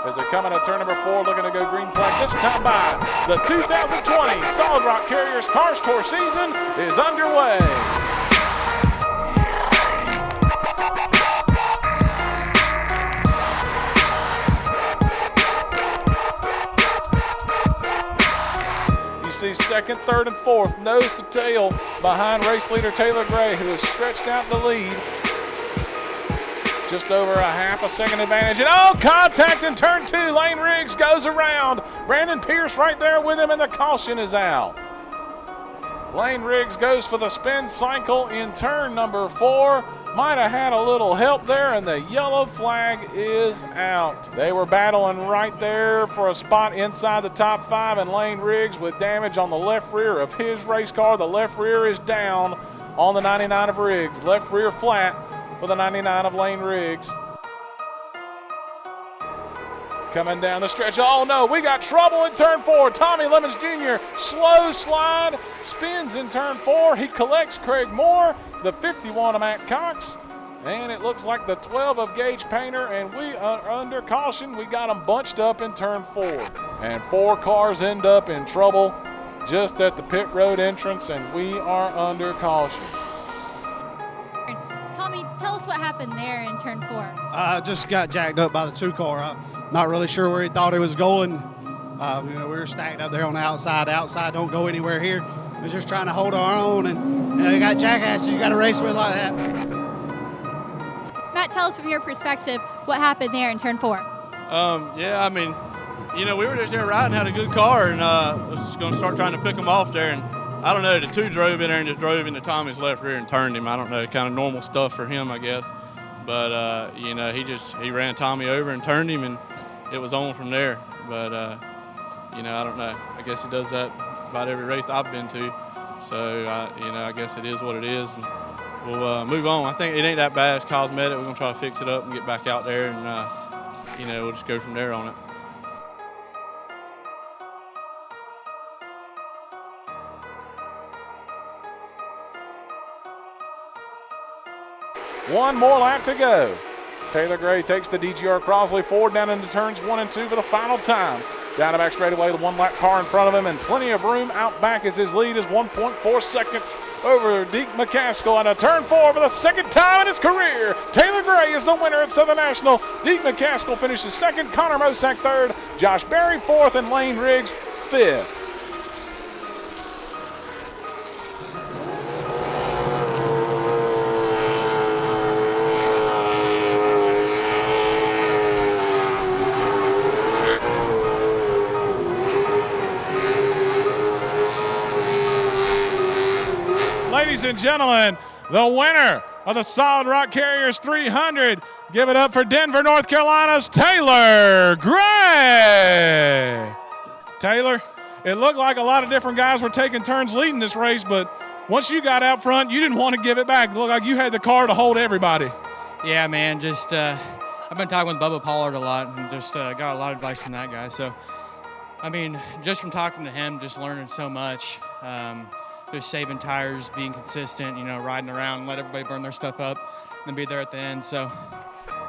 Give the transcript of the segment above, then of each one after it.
as they come into turn number 4, looking to go green flag this time by. The 2020 Solid Rock Carriers Cars Tour season is underway. You see second, third, and fourth, nose to tail behind race leader Taylor Gray, who has stretched out the lead. Just over a half a second advantage. And contact in turn 2. Lane Riggs goes around. Brandon Pierce right there with him, and the caution is out. Lane Riggs goes for the spin cycle in turn number 4. Might have had a little help there, and the yellow flag is out. They were battling right there for a spot inside the top 5, and Lane Riggs with damage on the left rear of his race car. The left rear is down on the 99 of Riggs. Left rear flat for the 99 of Lane Riggs. Coming down the stretch. Oh no, we got trouble in turn 4. Tommy Lemons Jr. slow slide, spins in turn 4. He collects Craig Moore, the 51 of Matt Cox, and it looks like the 12 of Gage Painter, and we are under caution. We got them bunched up in turn 4. And 4 cars end up in trouble just at the pit road entrance, and we are under caution. Tommy, tell us what happened there in turn 4. I just got jacked up by the 2 car. I'm not really sure where he thought he was going. We were stacked up there on the outside. Outside don't go anywhere here. We're just trying to hold our own, and you got jackasses you got to race with like that. Matt, tell us from your perspective what happened there in turn 4. Yeah, I mean, we were just there riding, had a good car, and was just going to start trying to pick them off there. And I don't know, the 2 drove in there and just drove into Tommy's left rear and turned him. I don't know, kind of normal stuff for him, I guess. But, he ran Tommy over and turned him, and it was on from there. But, I don't know. I guess he does that about every race I've been to. So, I guess it is what it is. And we'll move on. I think it ain't that bad. It's cosmetic. We're going to try to fix it up and get back out there, and, we'll just go from there on it. One more lap to go. Taylor Gray takes the DGR Crosley forward down into turns 1 and 2 for the final time. Down the back straightaway, the 1 lap car in front of him, and plenty of room out back as his lead is 1.4 seconds over Deke McCaskill. And a turn 4 for the second time in his career. Taylor Gray is the winner at Southern National. Deke McCaskill finishes second, Connor Mosack third, Josh Berry fourth, and Lane Riggs fifth. Ladies and gentlemen, the winner of the Solid Rock Carriers 300. Give it up for Denver, North Carolina's Taylor Gray. Taylor, it looked like a lot of different guys were taking turns leading this race, but once you got out front, you didn't want to give it back. It looked like you had the car to hold everybody. Yeah, man, just I've been talking with Bubba Pollard a lot and just got a lot of advice from that guy. So, I mean, just from talking to him, just learning so much. Just saving tires, being consistent, riding around, let everybody burn their stuff up, and be there at the end. So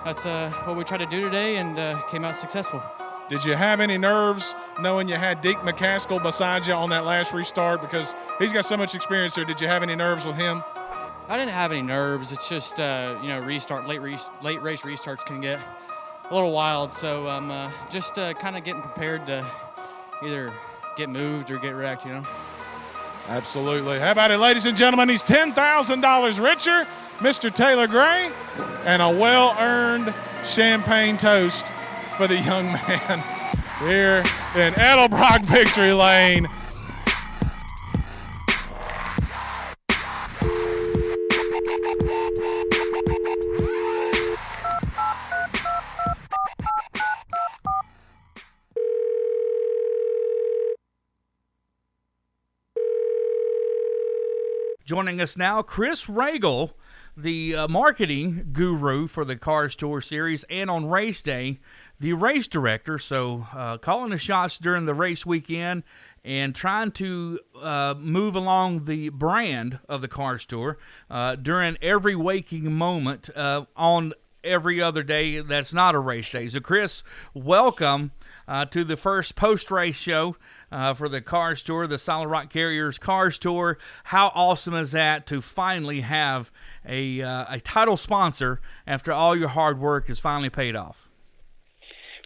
that's what we tried to do today, and came out successful. Did you have any nerves knowing you had Deke McCaskill beside you on that last restart? Because he's got so much experience there. Did you have any nerves with him? I didn't have any nerves. It's just, late race restarts can get a little wild. So I'm just kind of getting prepared to either get moved or get wrecked, Absolutely. How about it, ladies and gentlemen? He's $10,000 richer, Mr. Taylor Gray, and a well-earned champagne toast for the young man here in Edelbrock Victory Lane. Joining us now, Chris Ragle, the marketing guru for the Cars Tour Series, and on race day, the race director. So calling the shots during the race weekend and trying to move along the brand of the Cars Tour during every waking moment on every other day that's not a race day. So, Chris, welcome to the first post-race show for the Cars Tour, the Solid Rock Carriers Cars Tour. How awesome is that to finally have a title sponsor after all your hard work has finally paid off?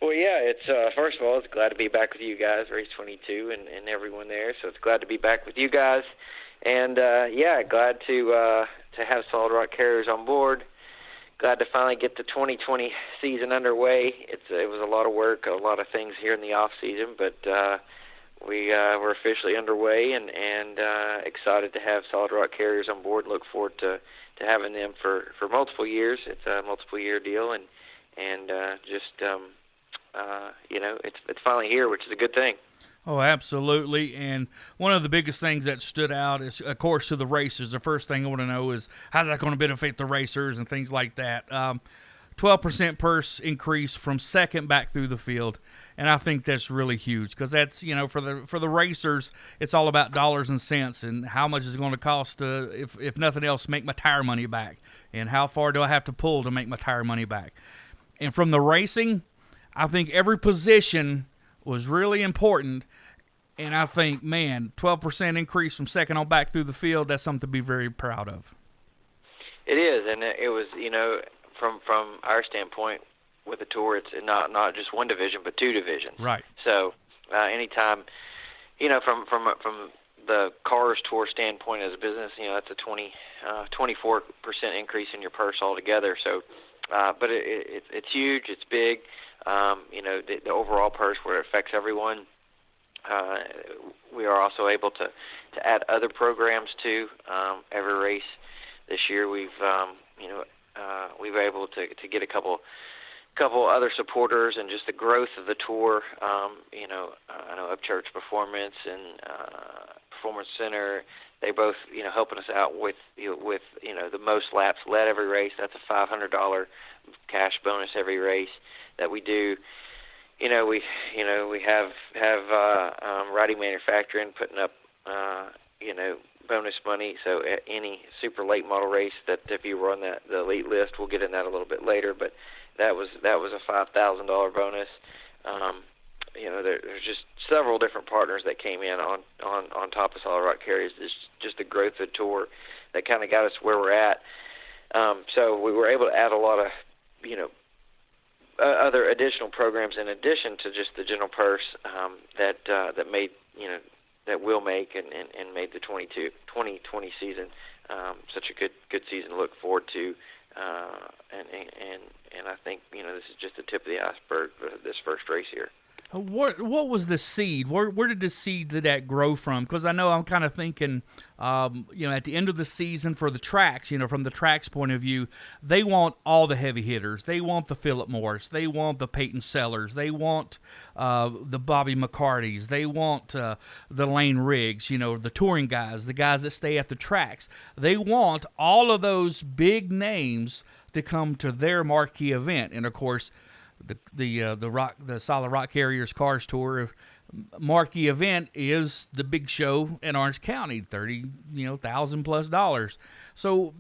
Well, yeah, it's first of all, it's glad to be back with you guys, Race 22, and everyone there. So it's glad to be back with you guys, and yeah, glad to have Solid Rock Carriers on board. Glad to finally get the 2020 season underway. It was a lot of work, a lot of things here in the off season, but we're officially underway, and excited to have Solid Rock Carriers on board. Look forward to having them for multiple years. It's a multiple year deal, and it's finally here, which is a good thing. Oh, absolutely. And one of the biggest things that stood out is, of course, to the racers. The first thing I want to know is how's that going to benefit the racers and things like that. 12% purse increase from second back through the field, and I think that's really huge because that's, for the racers, it's all about dollars and cents and how much is it going to cost to, if nothing else, make my tire money back, and how far do I have to pull to make my tire money back. And from the racing, I think every position was really important, and I think, 12% increase from second on back through the field, that's something to be very proud of. It is, and it was, from our standpoint with the tour, it's not just one division, but two divisions. Right. So anytime, from the Cars Tour standpoint as a business, that's a 24% increase in your purse altogether. So, but it's huge, it's big. The overall purse where it affects everyone. We are also able to add other programs to every race. This year we've able to get a couple other supporters, and just the growth of the tour. I know Upchurch Performance and Performance Center. They both helping us out with the most laps led every race. That's a $500 cash bonus every race that we do. We have Riding Manufacturing putting up bonus money. So at any super late model race that if you were on the elite list, we'll get in that a little bit later. But that was a $5,000 bonus. There's just several different partners that came in on top of Solid Rock Carriers. It's just the growth of the tour that kind of got us where we're at. So we were able to add a lot of other additional programs in addition to just the general purse that made that will make and made the 2020 season such a good season to look forward to, and I think this is just the tip of the iceberg for this first race here. What was the seed? Where did the seed that grow from? Because I know I'm kind of thinking, at the end of the season for the tracks, from the tracks point of view, they want all the heavy hitters. They want the Philip Morris. They want the Peyton Sellers. They want the Bobby McCartys. They want the Lane Riggs, the touring guys, the guys that stay at the tracks. They want all of those big names to come to their marquee event. And, of course, the Solid Rock Carriers Cars Tour marquee event is the big show in Orange County, $30,000+ So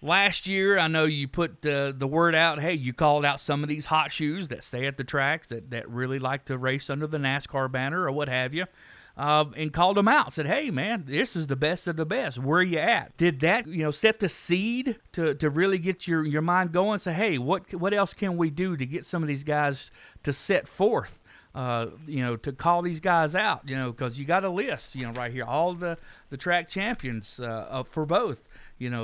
last year I know you put the word out. Hey, you called out some of these hot shoes that stay at the tracks that really like to race under the NASCAR banner or what have you. And called them out, said, hey, man, this is the best of the best. Where are you at? Did that, set the seed to really get your mind going? Say, hey, what else can we do to get some of these guys to set forth, to call these guys out, because you got a list, right here, all the track champions for both,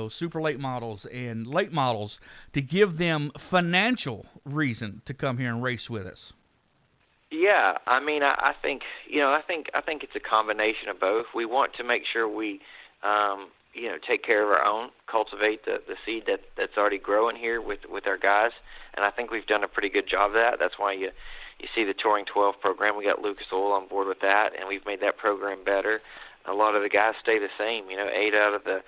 super late models and late models, to give them financial reason to come here and race with us. Yeah, I mean, I think it's a combination of both. We want to make sure we, take care of our own, cultivate the seed that's already growing here with our guys, and I think we've done a pretty good job of that. That's why you see the Touring 12 program. We got Lucas Oil on board with that, and we've made that program better. A lot of the guys stay the same. 8 out of the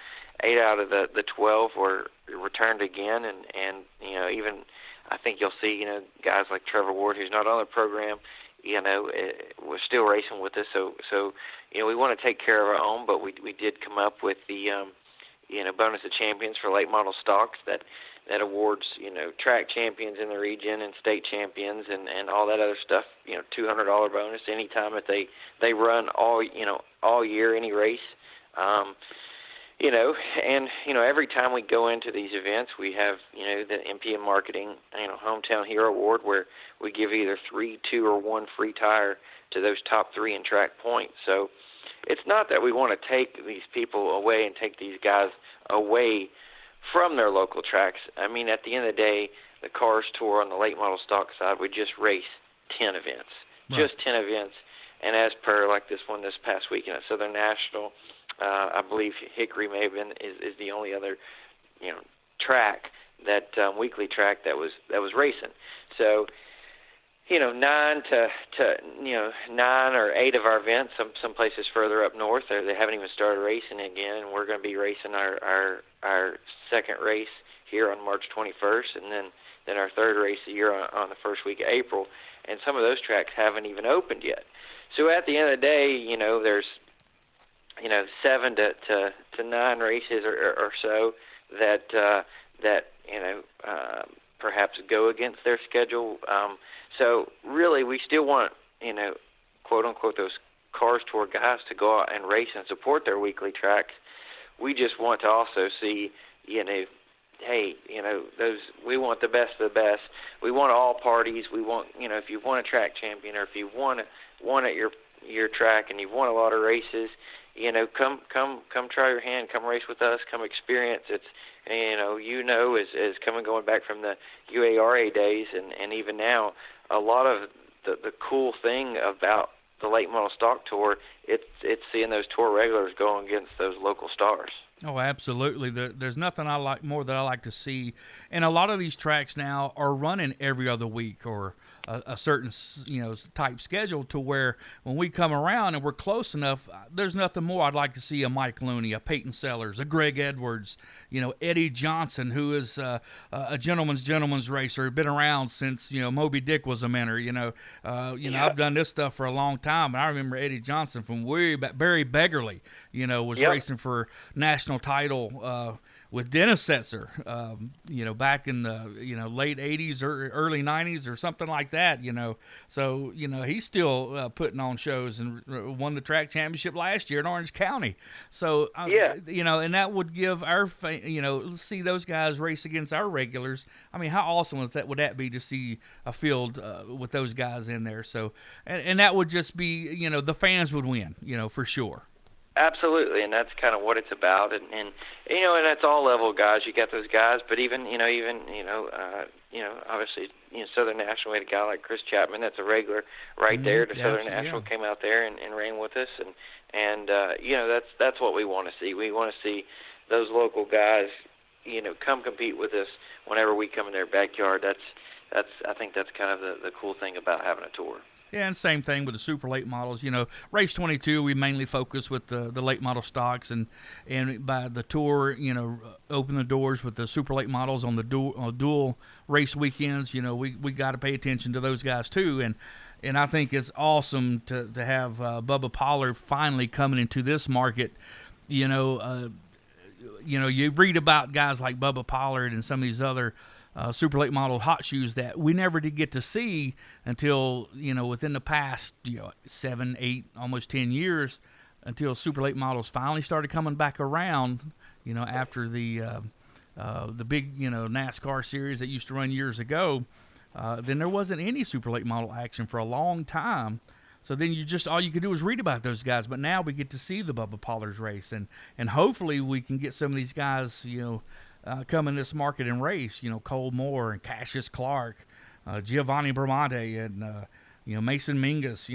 12 were returned again, and even. I think you'll see, guys like Trevor Ward, who's not on the program, was still racing with us. So we want to take care of our own, but we did come up with the, bonus of champions for late model stocks that that awards, track champions in the region and state champions and all that other stuff, $200 bonus anytime that they run all year, any race. Every time we go into these events, we have, the MPM Marketing, Hometown Hero Award, where we give either 3, 2, or 1 free tire to those top 3 in track points. So it's not that we want to take these people away and take these guys away from their local tracks. I mean, at the end of the day, the Cars Tour on the late model stock side, we just race 10 events, right. Just 10 events. And as per like this one this past weekend at Southern National, I believe Hickory may have been is the only other, track that weekly track that was racing. So, 9 or 8 of our events, some places further up north, they haven't even started racing again, and we're going to be racing our second race here on March 21st, and then our third race of the year on the first week of April, and some of those tracks haven't even opened yet. So at the end of the day, there's 7 to 9 races or so that perhaps go against their schedule. So really, we still want, quote unquote, those Cars Tour guys to go out and race and support their weekly tracks. We just want to also see, those, we want the best of the best. We want all parties. We want, if you want a track champion, or if you won at your track and you've won a lot of races, come try your hand, come race with us, come experience. It's, as going back from the UARA days and even now, a lot of the cool thing about the late model stock tour, it's seeing those tour regulars going against those local stars. Oh, absolutely. There's nothing I like more that I like to see. And a lot of these tracks now are running every other week or a certain, type schedule to where when we come around and we're close enough, there's nothing more. I'd like to see a Mike Looney, a Peyton Sellers, a Greg Edwards, Eddie Johnson, who is a gentleman's racer, been around since, Moby Dick was a mentor, I've done this stuff for a long time. And I remember Eddie Johnson from way back. Barry Beggerly, was racing for national title with Dennis Setzer, back in the, late 80s or early 90s or something like that, So, he's still putting on shows and won the track championship last year in Orange County. So, and that would give our, see those guys race against our regulars. I mean, how awesome would that be to see a field with those guys in there? So, and that would just be, the fans would win, for sure. Absolutely, and that's kind of what it's about, and that's all level guys. You got those guys, but even obviously, Southern National, we had a guy like Chris Chapman, that's a regular right there. The Southern National came out there and ran with us, and that's what we want to see. We want to see those local guys, come compete with us whenever we come in their backyard. I think that's kind of the cool thing about having a tour. Yeah, and same thing with the super late models. Race 22, we mainly focus with the late model stocks, and by the tour, open the doors with the super late models on the dual race weekends. We got to pay attention to those guys too, and I think it's awesome to have Bubba Pollard finally coming into this market. You read about guys like Bubba Pollard and some of these other super late model hot shoes that we never did get to see until, within the past, 7, 8, almost 10 years, until super late models finally started coming back around, after the big, NASCAR series that used to run years ago. Then there wasn't any super late model action for a long time. So then all you could do was read about those guys. But now we get to see the Bubba Pollards race, and hopefully we can get some of these guys, come in this market and race, Cole Moore and Cassius Clark, Giovanni Bramante, and Mason Mingus,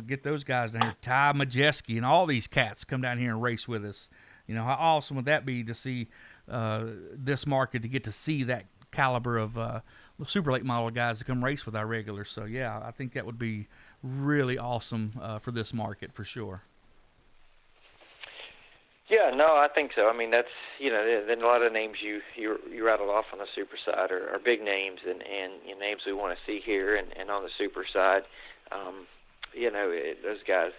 get those guys down here, Ty Majeski, and all these cats come down here and race with us. How awesome would that be to see this market, to get to see that caliber of super late model guys to come race with our regulars. So yeah, I think that would be really awesome for this market for sure. Yeah, no, I think so. I mean, that's, then a lot of names you rattled off on the super side are big names and names we want to see here, and on the super side, those guys,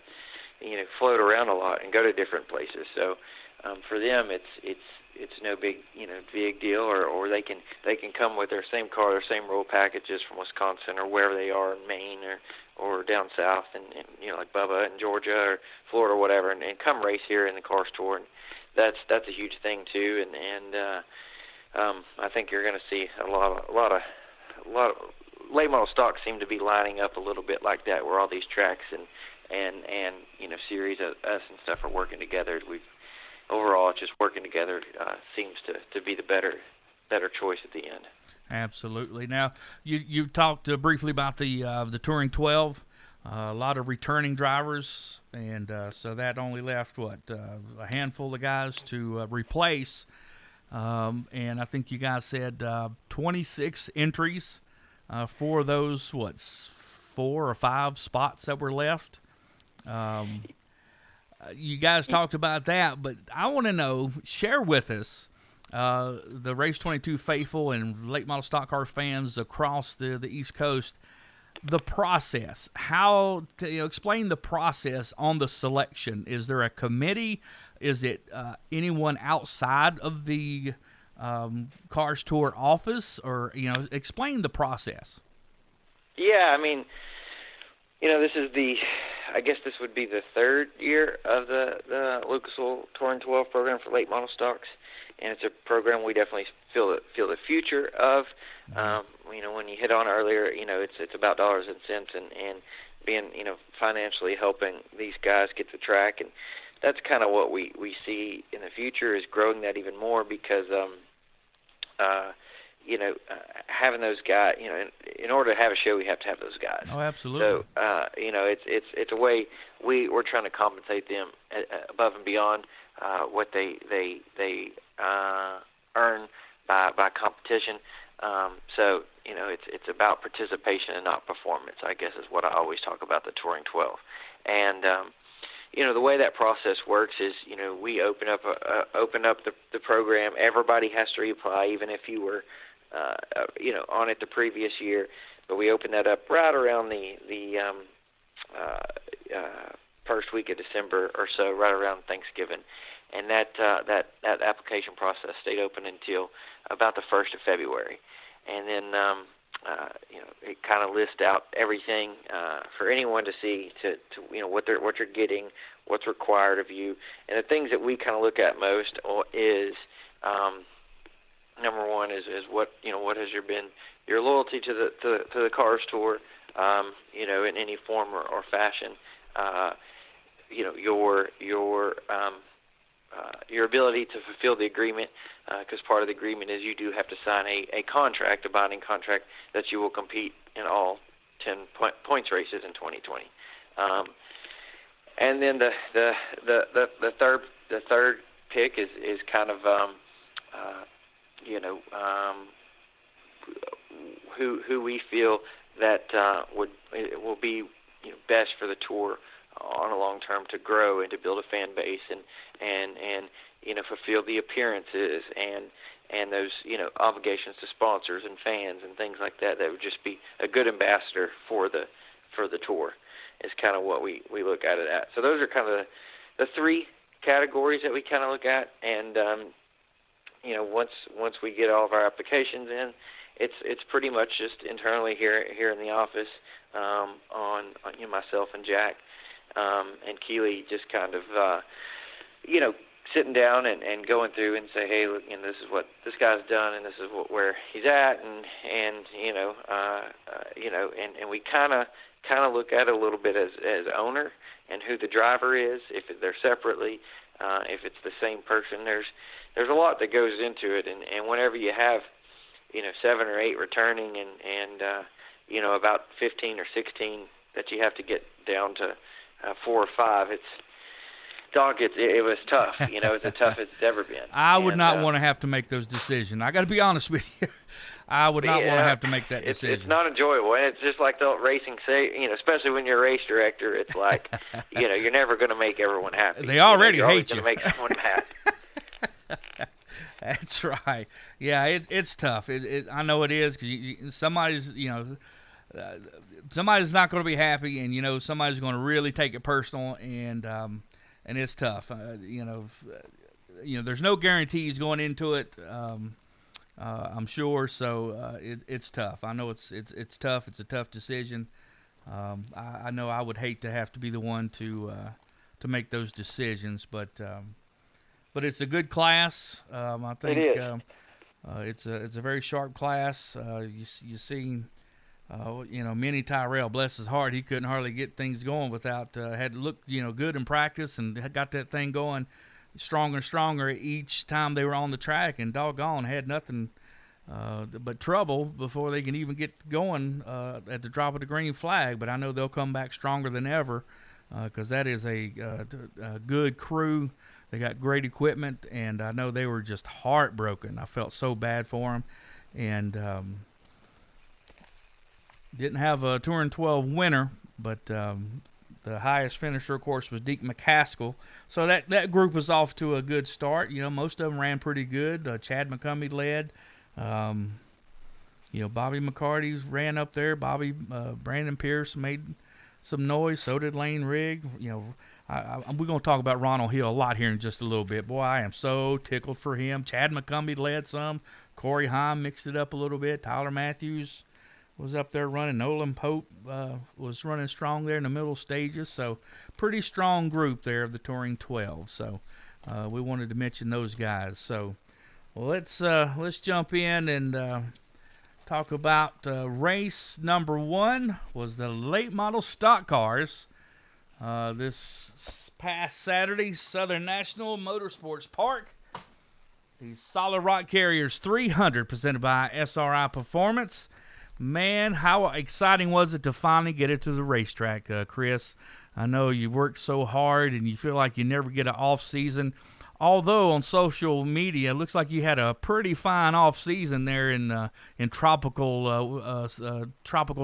float around a lot and go to different places. So for them, it's it's no big deal, or they can come with their same car, their same roll packages from Wisconsin or wherever they are in Maine or down south, and like Bubba in Georgia or Florida or whatever, and come race here in the Cars Tour. And that's a huge thing too, and I think you're going to see a lot of late model stocks seem to be lining up a little bit like that, where all these tracks and series us and stuff are working together. Overall just working together seems to be the better choice at the end. Absolutely. Now you talked briefly about the Touring 12. A lot of returning drivers, and so that only left a handful of guys to replace. And I think you guys said 26 entries for those 4 or 5 spots that were left. You guys talked about that, but I want to know, share with us, the Race 22 faithful and late model stock car fans across the East Coast, the process. How to explain the process on the selection? Is there a committee? Is it anyone outside of the Cars Tour office, or explain the process? Yeah, I mean, I guess this would be the 3rd year of the Lucas Oil Touring 12 program for late model stocks, and it's a program we definitely feel the future of. When you hit on earlier, it's about dollars and cents, and being financially helping these guys get the track, and that's kind of what we see in the future, is growing that even more, because having those guys, in order to have a show, we have to have those guys. Oh, absolutely. So, it's a way we're trying to compensate them above and beyond what they earn by competition. So, it's about participation and not performance, I guess, is what I always talk about the Touring 12. And the way that process works is, we open up the program. Everybody has to reply, even if you were on it the previous year, but we open that up right around the first week of December or so, right around Thanksgiving, and that application process stayed open until about the 1st of February, and then it kind of lists out everything for anyone to see, to what you're getting, what's required of you, and the things that we kind of look at most is. Number one is what has been your loyalty to the Cars Tour, in any form or fashion, your ability to fulfill the agreement, because part of the agreement is you do have to sign a contract, a binding contract, that you will compete in all 10 points races in 2020, and then the third pick is kind of who we feel that will be best for the tour on a long term, to grow and to build a fan base and fulfill the appearances and those obligations to sponsors and fans and things like that. That would just be a good ambassador for the tour, is kind of what we look at it at. So those are kind of the 3 categories that we kind of look at, and once we get all of our applications in, it's pretty much just internally here in the office, on myself and Jack, and Keely, just kind of sitting down and going through and say, hey, look, this is what this guy's done, and this is where he's at, and we kind of look at it a little bit as owner, and who the driver is, if they're separately, if it's the same person. There's a lot that goes into it, and whenever you have 7 or 8 returning and about 15 or 16 that you have to get down to 4 or 5, it was tough. It's the toughest it's ever been. I would not want to have to make those decisions. I got to be honest with you. I would not want to have to make that decision. It's not enjoyable, and it's just like the racing say. Especially when you're a race director, it's like you're never going to make everyone happy. They already you're hate you. Going to make someone happy. That's right. Yeah, it's tough. I know it is, because somebody's not going to be happy, and somebody's going to really take it personal, and it's tough. there's no guarantees going into it. I'm sure. So it's tough. I know it's tough. It's a tough decision. I know I would hate to have to be the one to make those decisions, but it's a good class. I think It is. it's a very sharp class. You see, Minnie Tyrell, bless his heart, he couldn't hardly get things going without had to look good in practice and had got that thing going stronger and stronger each time they were on the track, and doggone had nothing but trouble before they can even get going at the drop of the green flag. But I know they'll come back stronger than ever because that is a good crew. They got great equipment, and I know they were just heartbroken. I felt so bad for them, and didn't have a Touring 12 winner, but the highest finisher, of course, was Deke McCaskill. So that group was off to a good start. Most of them ran pretty good. Chad McCumbee led. Bobby McCarty ran up there. Brandon Pierce made some noise. So did Lane Rigg. We're going to talk about Ronald Hill a lot here in just a little bit. Boy, I am so tickled for him. Chad McCumbee led some. Corey Heim mixed it up a little bit. Tyler Matthews was up there running. Nolan Pope was running strong there in the middle stages. So pretty strong group there of the Touring 12. So we wanted to mention those guys. So let's jump in and talk about race number 1 was the late model stock cars. This past Saturday, Southern National Motorsports Park. The Solid Rock Carriers 300 presented by SRI Performance. Man, how exciting was it to finally get it to the racetrack, Chris? I know you worked so hard and you feel like you never get an off season. Although on social media, it looks like you had a pretty fine off season there in tropical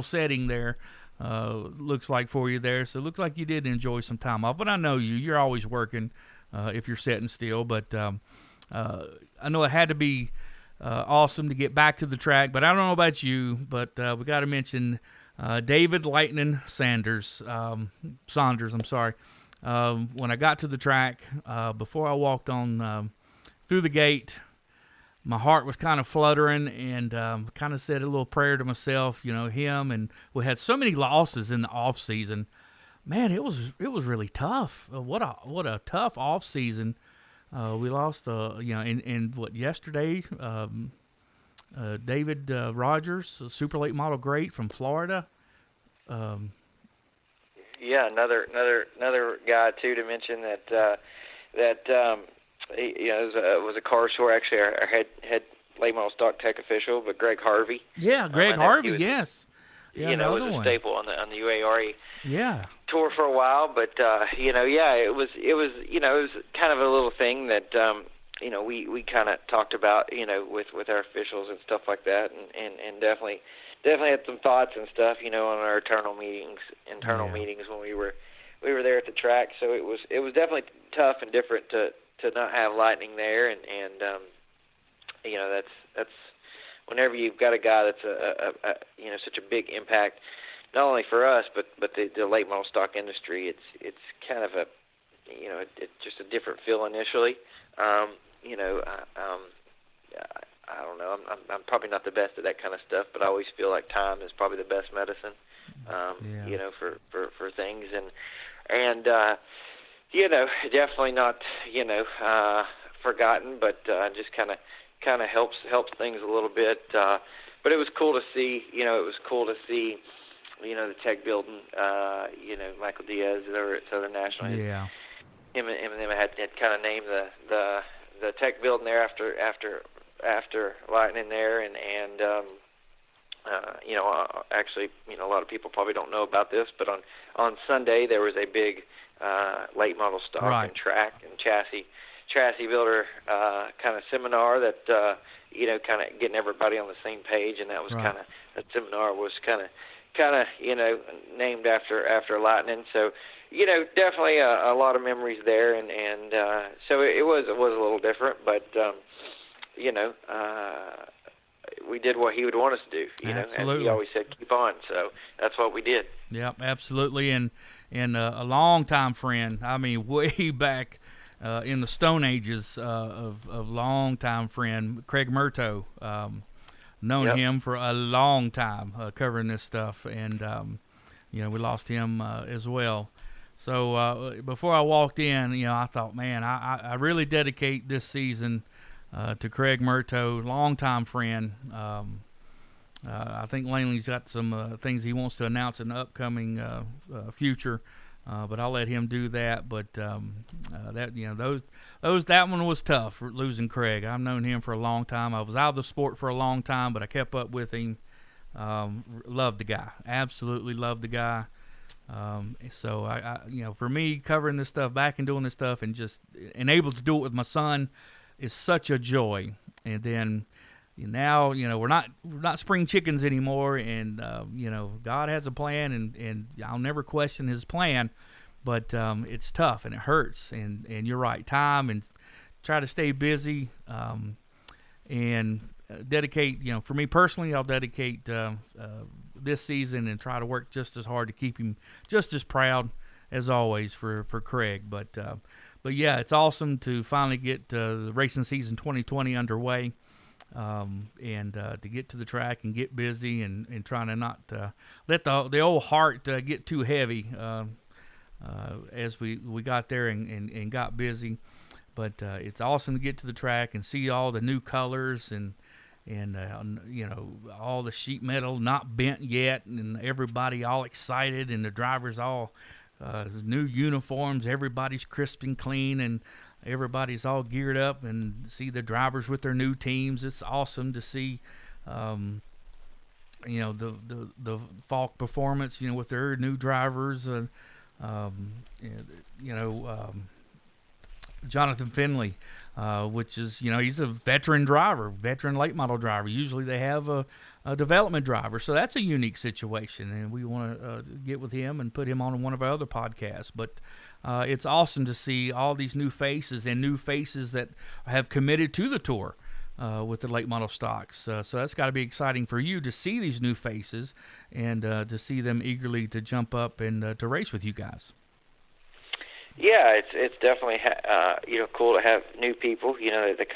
setting there. Looks like for you there. So it looks like you did enjoy some time off. But I know you're always working if you're sitting still. But I know it had to be awesome to get back to the track. But I don't know about you, but we got to mention David Lightning Saunders. I'm sorry. When I got to the track, before I walked on through the gate, my heart was kind of fluttering, and kind of said a little prayer to myself. Him, and we had so many losses in the off season. Man, it was really tough. What a tough off season. We lost in yesterday. David Rogers, a super late model great from Florida. Yeah, another guy too to mention that he was a car store, actually our head late model stock tech official, but Greg Harvey. Yeah, Greg Harvey, yes. Yeah, was a staple on the UARE tour for a while, but it was kind of a little thing that we kind of talked about with our officials and stuff like that, and definitely had some thoughts and stuff on our internal meetings when we were there at the track. So it was definitely tough and different to not have Lightning there, and that's whenever you've got a guy that's such a big impact, not only for us but the late model stock industry. It's kind of it's just a different feel initially. I don't know. I'm probably not the best at that kind of stuff, but I always feel like time is probably the best medicine. For things, and definitely not forgotten, but just kind of helps things a little bit. But it was cool to see. The tech building. Michael Diaz over at Southern National. Yeah. Him and them had kind of named the tech building there after Lightning there, and actually, a lot of people probably don't know about this, but on Sunday there was a big late model stock and track and chassis builder kind of seminar that kind of getting everybody on the same page, and that was that seminar was kind of named after Lightning. So definitely a lot of memories there, and so it was a little different, but we did what he would want us to do, Absolutely. And he always said, keep on. So that's what we did. Yeah, absolutely. And a long-time friend, I mean, way back in the Stone Ages of longtime friend Craig Murto. Known him for a long time, covering this stuff, and we lost him as well. So before I walked in, I thought, man, I really dedicate this season to Craig Murto, longtime friend. I think Langley's got some things he wants to announce in the upcoming future, but I'll let him do that. But that one was tough, losing Craig. I've known him for a long time. I was out of the sport for a long time, but I kept up with him. Loved the guy, absolutely loved the guy. So I for me, covering this stuff back and doing this stuff and able to do it with my son is such a joy. And then now, we're not spring chickens anymore, and God has a plan, and I'll never question His plan. But it's tough and it hurts, and you're right, time, and try to stay busy, and dedicate. For me personally, I'll dedicate this season and try to work just as hard to keep him just as proud as always for Craig. But yeah, it's awesome to finally get the racing season 2020 underway. And to get to the track and get busy and trying to not let the old heart get too heavy as we got there and got busy. But it's awesome to get to the track and see all the new colors and all the sheet metal not bent yet, and everybody all excited, and the drivers all new uniforms. Everybody's crisp and clean, and everybody's all geared up, and see the drivers with their new teams. It's awesome to see, the Falk Performance, with their new drivers. Jonathan Finley, which is, he's a veteran late model driver. Usually they have a development driver, so that's a unique situation, and we want to get with him and put him on one of our other podcasts. But it's awesome to see all these new faces that have committed to the tour with the late model stocks. So that's got to be exciting for you to see these new faces and to see them eagerly to jump up and to race with you guys. Yeah, it's definitely cool to have new people. That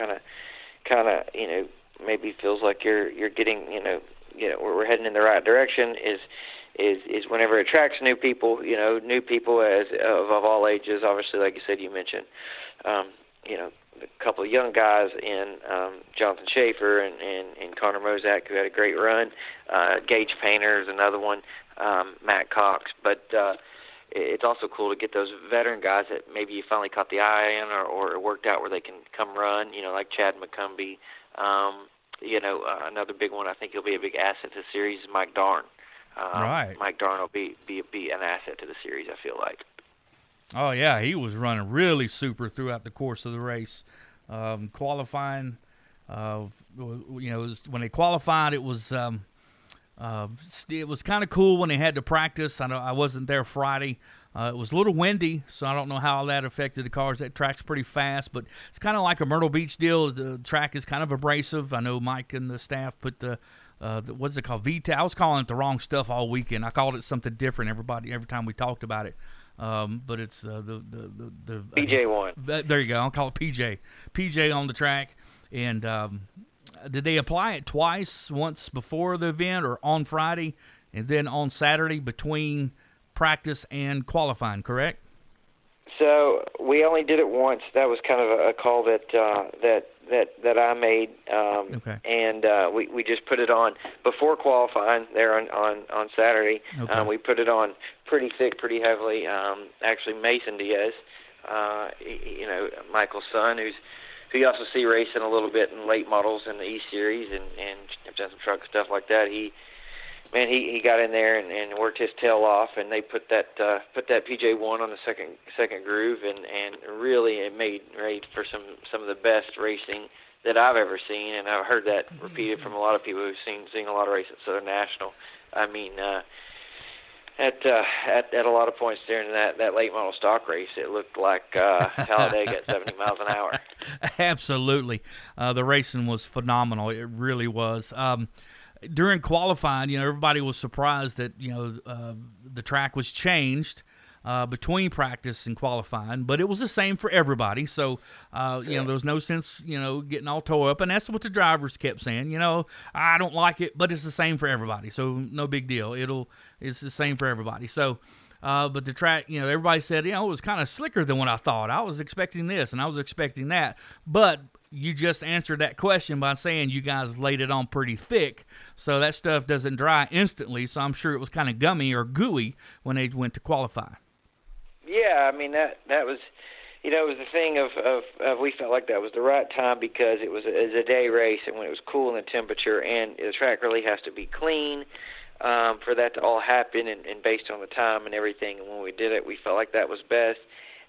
kind of maybe feels like you're getting we're heading in the right direction. Is whenever it attracts new people, new people as of all ages. Obviously, like you said, you mentioned, a couple of young guys in Jonathan Schaefer and Connor Mozak, who had a great run. Gage Painter is another one. Matt Cox, but it's also cool to get those veteran guys that maybe you finally caught the eye in or it worked out where they can come run, like Chad McCumbee. Another big one, I think he'll be a big asset to the series, is Mike Darn. Right. Mike Darn will be an asset to the series, I feel like. Oh, yeah, he was running really super throughout the course of the race. Qualifying, when they qualified, it was kind of cool when they had to practice. I know I wasn't there Friday. It was a little windy, so I don't know how that affected the cars. That track's pretty fast, but it's kind of like a Myrtle Beach deal. The track is kind of abrasive. I know Mike and the staff put the what's it called? VTEC. I was calling it the wrong stuff all weekend. I called it something different every time we talked about it. But it's the PJ1. There you go. I'll call it PJ. PJ on the track. And did they apply it twice? Once before the event or on Friday, and then on Saturday between practice and qualifying, correct? So we only did it once. That was kind of a call that I made, okay. And we just put it on before qualifying there on Saturday. Okay. We put it on pretty thick, pretty heavily. Actually, Mason Diaz, Michael's son, who you also see racing a little bit in late models in the E Series and have done some truck stuff like that. He got in there and worked his tail off, and they put that PJ1 on the second groove, and really it made for some of the best racing that I've ever seen, and I've heard that repeated from a lot of people who've seen a lot of races at Southern National. I mean, at a lot of points during that late model stock race, it looked like Talladega at 70 miles an hour. Absolutely, the racing was phenomenal. It really was. During qualifying, everybody was surprised that the track was changed between practice and qualifying, but it was the same for everybody. So, there was no sense, getting all tore up. And that's what the drivers kept saying. I don't like it, but it's the same for everybody. So no big deal. It's the same for everybody. So, but the track, everybody said, it was kind of slicker than what I thought. I was expecting this and I was expecting that. But you just answered that question by saying you guys laid it on pretty thick, so that stuff doesn't dry instantly. So I'm sure it was kind of gummy or gooey when they went to qualify. Yeah, I mean that was, it was the thing of we felt like that was the right time because it was a day race, and when it was cool in the temperature, and the track really has to be clean for that to all happen, and based on the time and everything. And when we did it, we felt like that was best.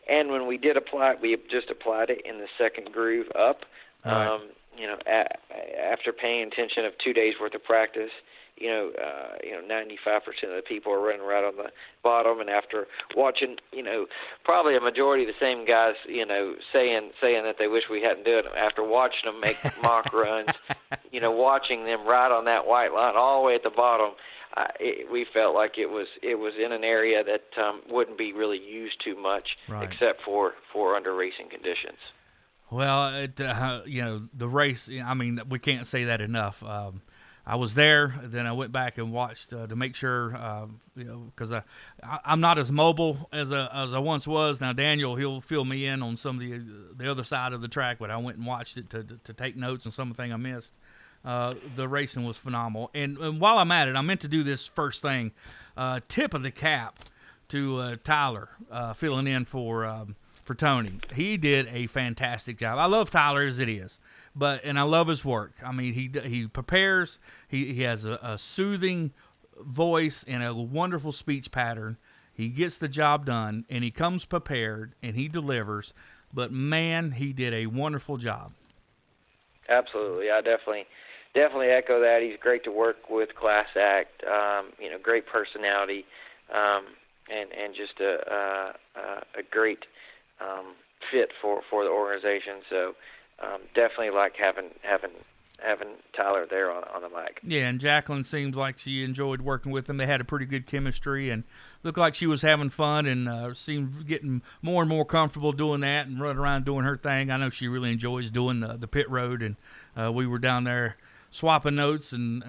And when we did apply it, we just applied it in the second groove up. Right. After paying attention of 2 days worth of practice, 95% of the people are running right on the bottom. And after watching, probably a majority of the same guys, saying that they wish we hadn't done it. After watching them make mock runs, watching them right on that white line all the way at the bottom. We felt like it was in an area that wouldn't be really used too much, right, except for under racing conditions. Well, the race, we can't say that enough. I was there, then I went back and watched to make sure, because I'm not as mobile as I once was. Now, Daniel, he'll fill me in on some of the other side of the track, but I went and watched it to take notes on something I missed. The racing was phenomenal. And while I'm at it, I meant to do this first thing. Tip of the cap to Tyler, filling in for Tony. He did a fantastic job. I love Tyler as it is, and I love his work. He prepares. He has a soothing voice and a wonderful speech pattern. He gets the job done, and he comes prepared, and he delivers. But, man, he did a wonderful job. Absolutely. I definitely echo that. He's great to work with, class act, great personality, and just a great fit for the organization. So definitely like having Tyler there on the mic. Yeah, and Jacqueline seems like she enjoyed working with him. They had a pretty good chemistry and looked like she was having fun and seemed getting more and more comfortable doing that and running around doing her thing. I know she really enjoys doing the pit road, and we were down there swapping notes and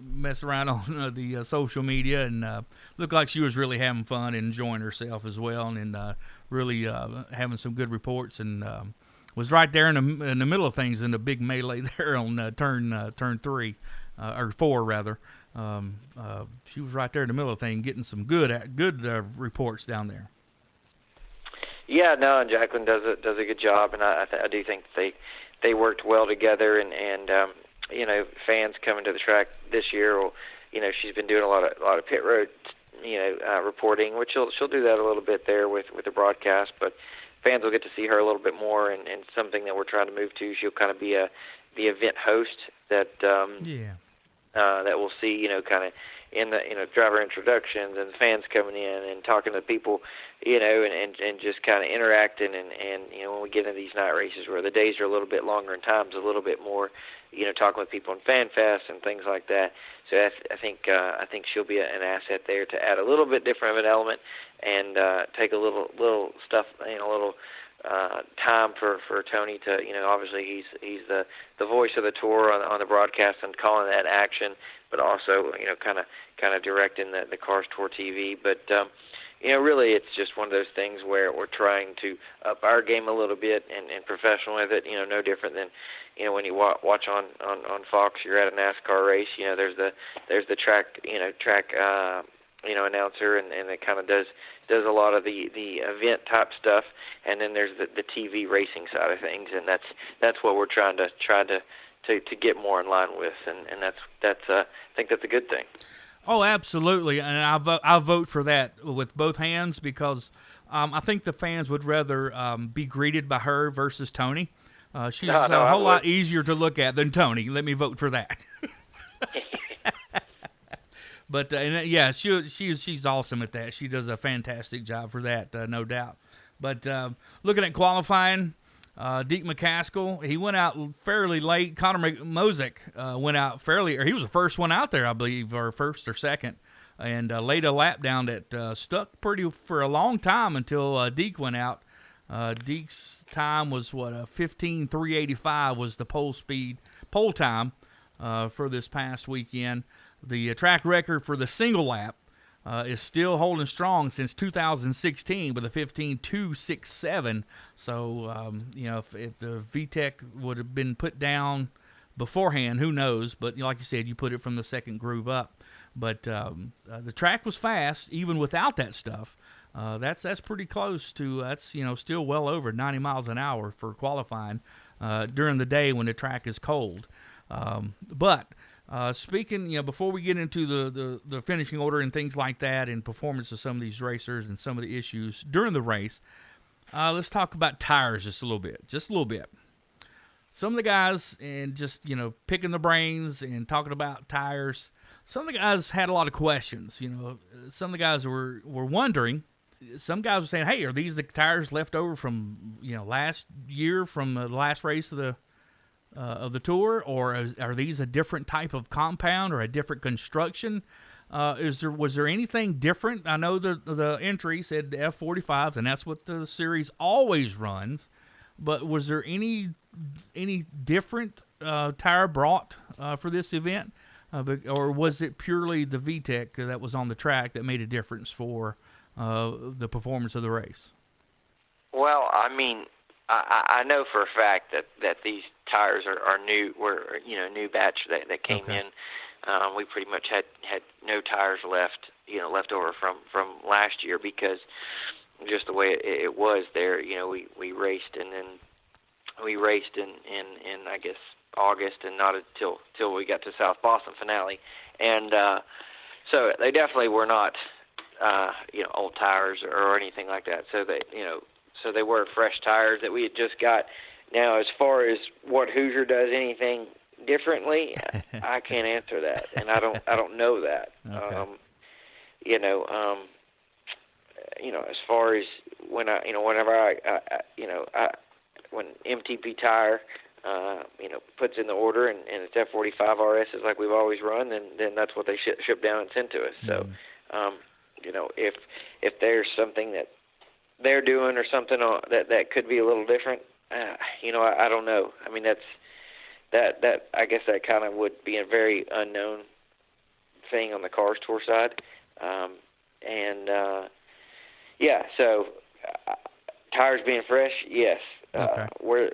messing around on the social media, and looked like she was really having fun and enjoying herself as well, and really having some good reports, and was right there in the middle of things in the big melee there on turn 3 or 4 rather. She was right there in the middle of things, getting some good reports down there. Yeah, no, and Jacqueline does a good job, and I do think they worked well together, and fans coming to the track this year will, she's been doing a lot of pit road, reporting, which she'll do that a little bit there with the broadcast, but fans will get to see her a little bit more, and something that we're trying to move to. She'll kind of be the event host that that we'll see, kind of in the driver introductions and fans coming in and talking to people, and just kind of interacting, and when we get into these night races where the days are a little bit longer and time's a little bit more, talking with people in Fan Fest and things like that. So I think she'll be an asset there to add a little bit different of an element and take a little stuff, a little time for Tony to, obviously he's the voice of the tour on the broadcast and calling that action, but also kind of directing the Cars Tour TV. But really it's just one of those things where we're trying to up our game a little bit and professional with it. No different than when you watch on Fox, you're at a NASCAR race. There's the track announcer, and it kind of does a lot of the event type stuff, and then there's the TV racing side of things, and that's what we're trying to get more in line with, and that's I think that's a good thing. Oh, absolutely, and I vote for that with both hands, because I think the fans would rather be greeted by her versus Tony. She's a whole lot easier to look at than Tony. Let me vote for that. But yeah, she's awesome at that. She does a fantastic job for that, no doubt. But looking at qualifying, Deke McCaskill, he went out fairly late. Connor Mosick went out he was the first one out there, I believe, or first or second. and laid a lap down that stuck pretty for a long time until Deke went out. Deke's time was 15:385 was the pole time for this past weekend. The track record for the single lap is still holding strong since 2016 with a 15:267. So if the VTEC would have been put down beforehand, who knows? But like you said, you put it from the second groove up. But the track was fast even without that stuff. That's pretty close to still well over 90 miles an hour for qualifying during the day when the track is cold. But speaking, before we get into the finishing order and things like that and performance of some of these racers and some of the issues during the race, let's talk about tires just a little bit. Some of the guys, and just, picking the brains and talking about tires, some of the guys had a lot of questions. Some of the guys were wondering. Some guys were saying, hey, are these the tires left over from, last year from the last race of the tour, or are these a different type of compound or a different construction? Was there anything different? I know the entry said the F45s, and that's what the series always runs. But was there any different tire brought for this event, or was it purely the VTEC that was on the track that made a difference for the performance of the race? Well, I know for a fact that these tires are new. New batch that came in. We pretty much had no tires left over from last year, because just the way it was there. We raced, and then we raced in I guess August, and not until we got to South Boston finale, and so they definitely were not old tires or anything like that. So they were fresh tires that we had just got. Now, as far as what Hoosier does anything differently, I can't answer that, and I don't know that. Okay. As far as when when MTP Tire, puts in the order and it's F45 RSs like we've always run, then that's what they ship down and send to us. So, if there's something that they're doing or something that could be a little different, I don't know. I mean, that I guess that kind of would be a very unknown thing on the Cars Tour side, So tires being fresh, yes. Okay. Were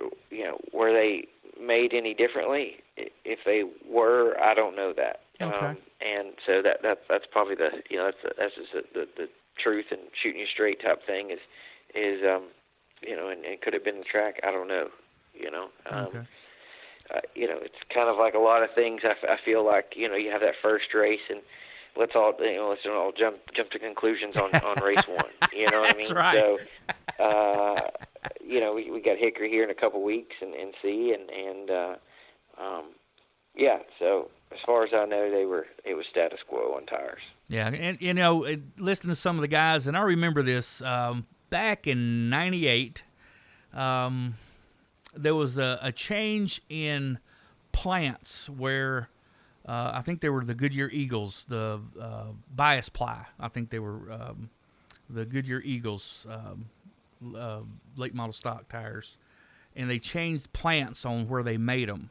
they made any differently? If they were, I don't know that. Okay. And so that's probably that's just the truth and shooting you straight type thing is and could have been the track. I don't know. Okay. It's kind of like a lot of things. I feel like you have that first race, and let's all jump to conclusions on race one. You know what I mean? That's right. So we got Hickory here in a couple weeks and see and So as far as I know, it was status quo on tires. Yeah, and listening to some of the guys, and I remember this back in '98. There was a change in plants where I think they were the Goodyear Eagles, the bias ply. I think they were the Goodyear Eagles late model stock tires, and they changed plants on where they made them,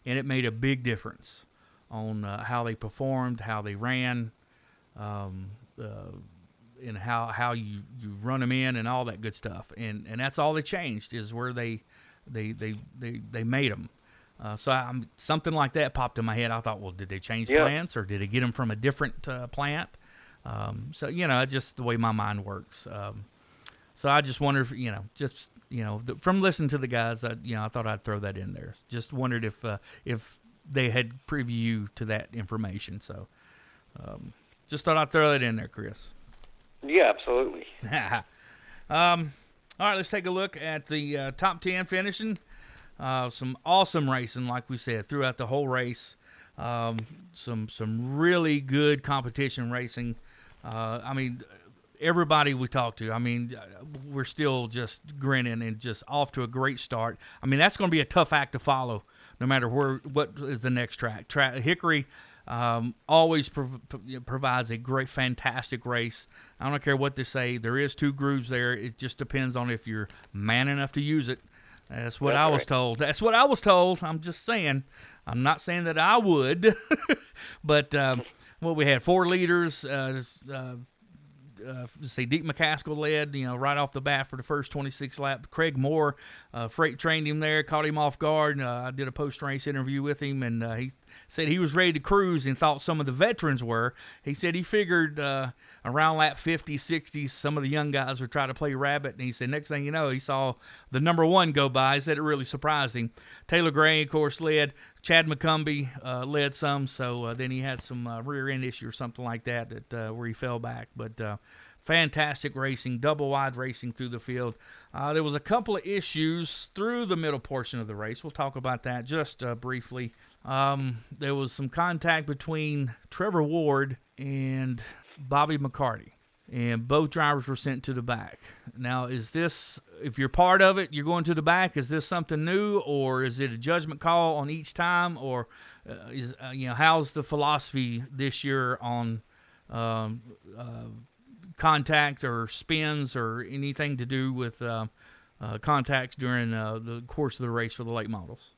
and it made a big difference on how they performed, how they ran, and how you run them in and all that good stuff. And that's all they changed is where they made them. So something like that popped in my head. I thought, well, did they change plants or did they get them from a different plant? So just the way my mind works. So I just wonder if, from listening to the guys, I thought I'd throw that in there. Just wondered if they had preview to that information. So just thought I'd throw that in there, Chris. Yeah, absolutely. All right, let's take a look at the top 10 finishing. Some awesome racing, like we said, throughout the whole race. Some really good competition racing. Everybody we talked to, we're still just grinning and just off to a great start. That's going to be a tough act to follow, no matter what is the next track. Hickory, Always provides a great, fantastic race. I don't care what they say. There is 2 grooves there. It just depends on if you're man enough to use it. That's what I was told. That's what I was told. I'm just saying. I'm not saying that I would. But we had 4 leaders. Let's see, Deke McCaskill led, right off the bat for the first 26 laps. Craig Moore freight trained him there, caught him off guard. I did a post-race interview with him, and he said he was ready to cruise and thought some of the veterans were. He said he figured around lap 50, 60, some of the young guys would try to play rabbit, and he said next thing you know, he saw the number 1 go by. He said it really surprised him. Taylor Gray, of course, led. Chad McCumbee led some, so then he had some rear end issue or something like that where he fell back. But fantastic racing, double wide racing through the field. There was a couple of issues through the middle portion of the race. We'll talk about that just briefly. There was some contact between Trevor Ward and Bobby McCarty, and both drivers were sent to the back. Now, is this, if you're part of it, you're going to the back, is this something new, or is it a judgment call on each time, or how's the philosophy this year on contact or spins or anything to do with contacts during the course of the race for the late models?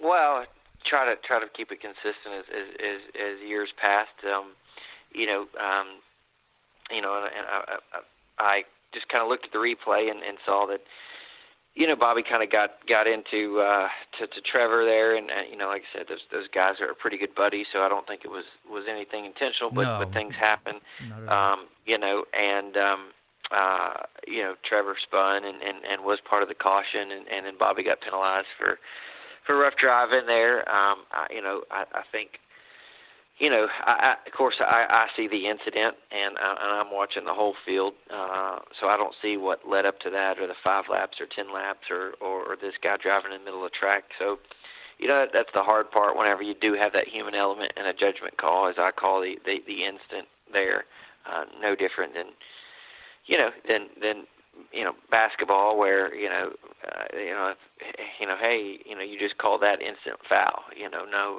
Well, try to keep it consistent as years past. I just kind of looked at the replay and saw that, Bobby kind of got into to Trevor there, and like I said, those guys are pretty good buddies, so I don't think it was anything intentional, but things happen, Trevor spun and was part of the caution, and then Bobby got penalized for rough driving there. I think. Of course, I see the incident, and I'm watching the whole field, so I don't see what led up to that, or the 5 laps or 10 laps, or this guy driving in the middle of the track. So, that's the hard part whenever you do have that human element and a judgment call, as I call the instant there. No different than basketball, where hey, you just call that instant foul.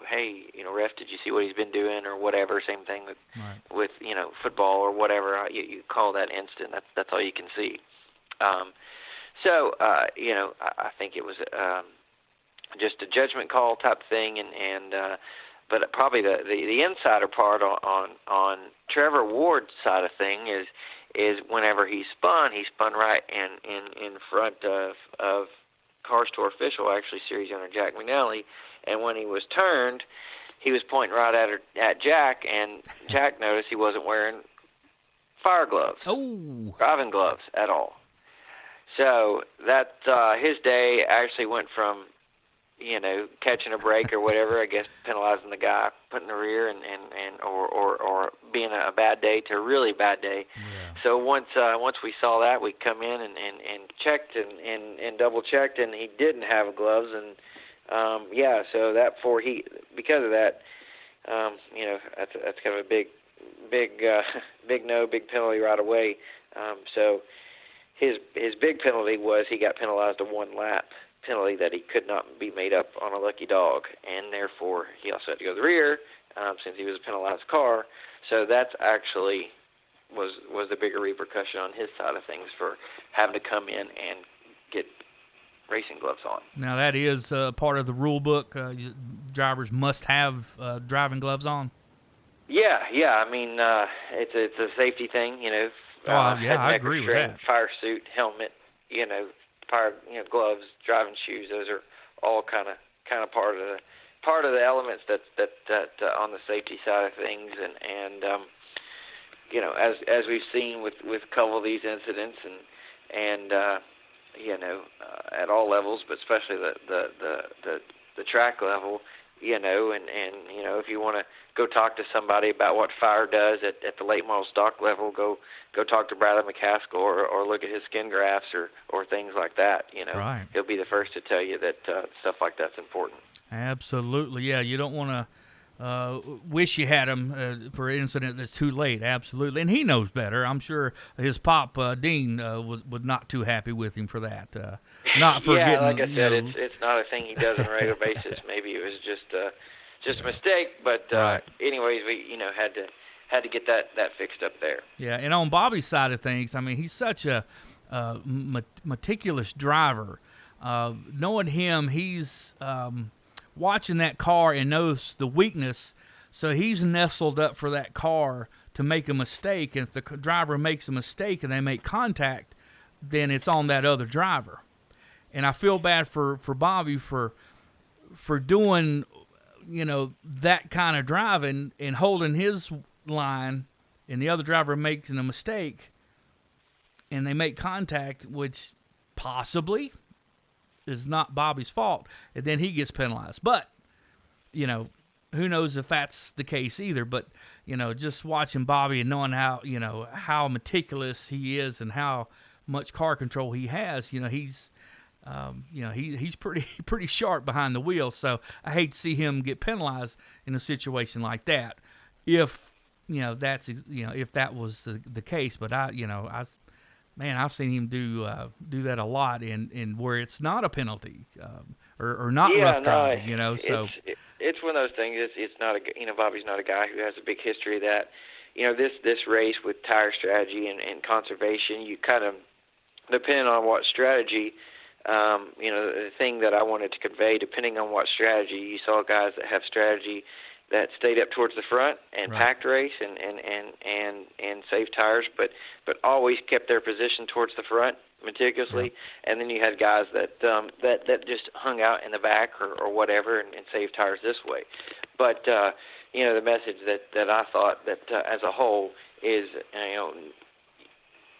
Hey, ref, did you see what he's been doing, or whatever? Same thing with football or whatever. You call that instant. That's all you can see. I think it was just a judgment call type thing, but probably the insider part on Trevor Ward's side of thing is whenever he spun right in front of Car Store official, actually series owner Jack McNally, and when he was turned, he was pointing right at Jack, and Jack noticed he wasn't wearing fire gloves, driving gloves at all. So that his day actually went from catching a break or whatever, I guess penalizing the guy putting the rear and or being a bad day to a really bad day. Yeah. So once we saw that, we come in and checked and double checked, and he didn't have gloves, and so that because of that, that's kind of a big penalty right away. So his big penalty was he got penalized a 1 lap penalty that he could not be made up on a lucky dog, and therefore he also had to go to the rear since he was a penalized car. So that's actually was the bigger repercussion on his side of things for having to come in and get racing gloves on. Now that is part of the rule book. Drivers must have driving gloves on. Yeah. I mean, it's a safety thing, I agree with that. Fire suit, helmet, fire, gloves, driving shoes. Those are all kind of part of the elements that on the safety side of things, and as we've seen with a couple of these incidents, and at all levels, but especially the track level, and if you want to go talk to somebody about what fire does at the late model stock level, go talk to Bradley McCaskill or look at his skin graphs or things like that. Right. He'll be the first to tell you that stuff like that's important. Absolutely, yeah. You don't want to wish you had him for an incident that's too late. Absolutely, and he knows better. I'm sure his pop Dean was not too happy with him for that. Not for yeah, getting. Like I said, it's not a thing he does on a regular basis. Maybe it was just just a mistake. But Right. anyways, we had to get that fixed up there. Yeah, and on Bobby's side of things, I mean, he's such a meticulous driver. Knowing him, he's watching that car and knows the weakness, so he's nestled up for that car to make a mistake. And if the driver makes a mistake and they make contact, then it's on that other driver. And I feel bad for Bobby for doing, that kind of driving and holding his line, and the other driver makes a mistake and they make contact, which possibly is not Bobby's fault, and then he gets penalized. But, who knows if that's the case either. But, just watching Bobby and knowing how meticulous he is and how much car control he has, he's pretty sharp behind the wheel. So I hate to see him get penalized in a situation like that. If if that was the case. But I've seen him do that a lot in where it's not a penalty or not rough driving. So it's one of those things. It's not Bobby's not a guy who has a big history of that. This race with tire strategy and conservation, you kind of, depending on what strategy, the thing that I wanted to convey, depending on what strategy, you saw guys that have strategy that stayed up towards the front and Right. packed race and saved tires, but always kept their position towards the front meticulously. Yeah. And then you had guys that just hung out in the back or whatever and saved tires this way. But the message that I thought that as a whole is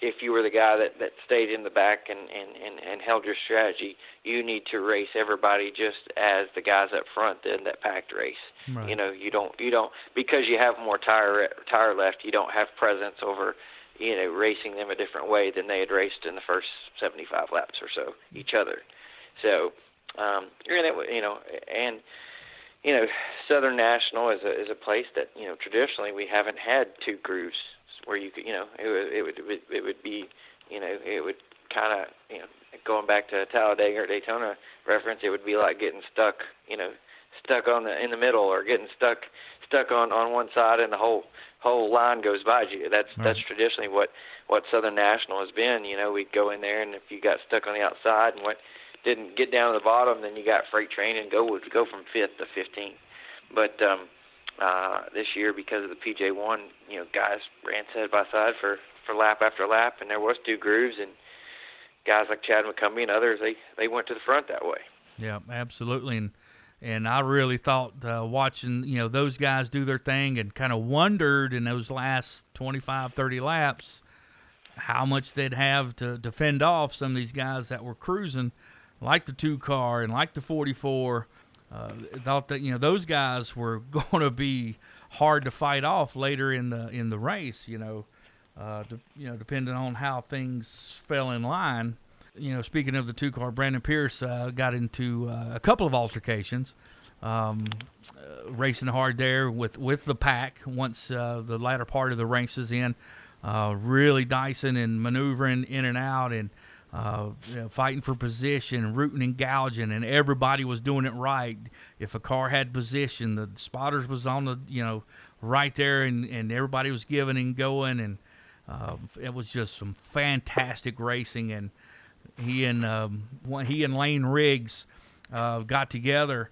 if you were the guy that stayed in the back and held your strategy, you need to race everybody just as the guys up front did that packed race. Right. You don't because you have more tire left. You don't have presence over racing them a different way than they had raced in the first 75 laps or so each other. So Southern National is a place that traditionally we haven't had two grooves where you could it would be it would kind of going back to Talladega or Daytona reference, it would be like getting stuck in the middle, or getting stuck on one side and the whole line goes by you. That's traditionally what Southern National has been. We'd go in there, and if you got stuck on the outside and didn't get down to the bottom, then you got freight train and go from 5th to 15th. But this year, because of the PJ1, guys ran side by side for lap after lap, and there was two grooves, and guys like Chad McCumbee and others, they went to the front that way. Yeah, absolutely. And I really thought watching, those guys do their thing, and kind of wondered in those last 25, 30 laps how much they'd have to fend off some of these guys that were cruising, like the 2 car and like the 44. Thought that those guys were going to be hard to fight off later in the race. Depending on how things fell in line. Speaking of the 2 car, Brandon Pierce got into a couple of altercations, racing hard there with the pack once the latter part of the race is in, really dicing and maneuvering in and out and fighting for position, rooting and gouging, and everybody was doing it right. If a car had position, the spotters was on the right there, and everybody was giving and going, and it was just some fantastic racing. And he and Lane Riggs got together,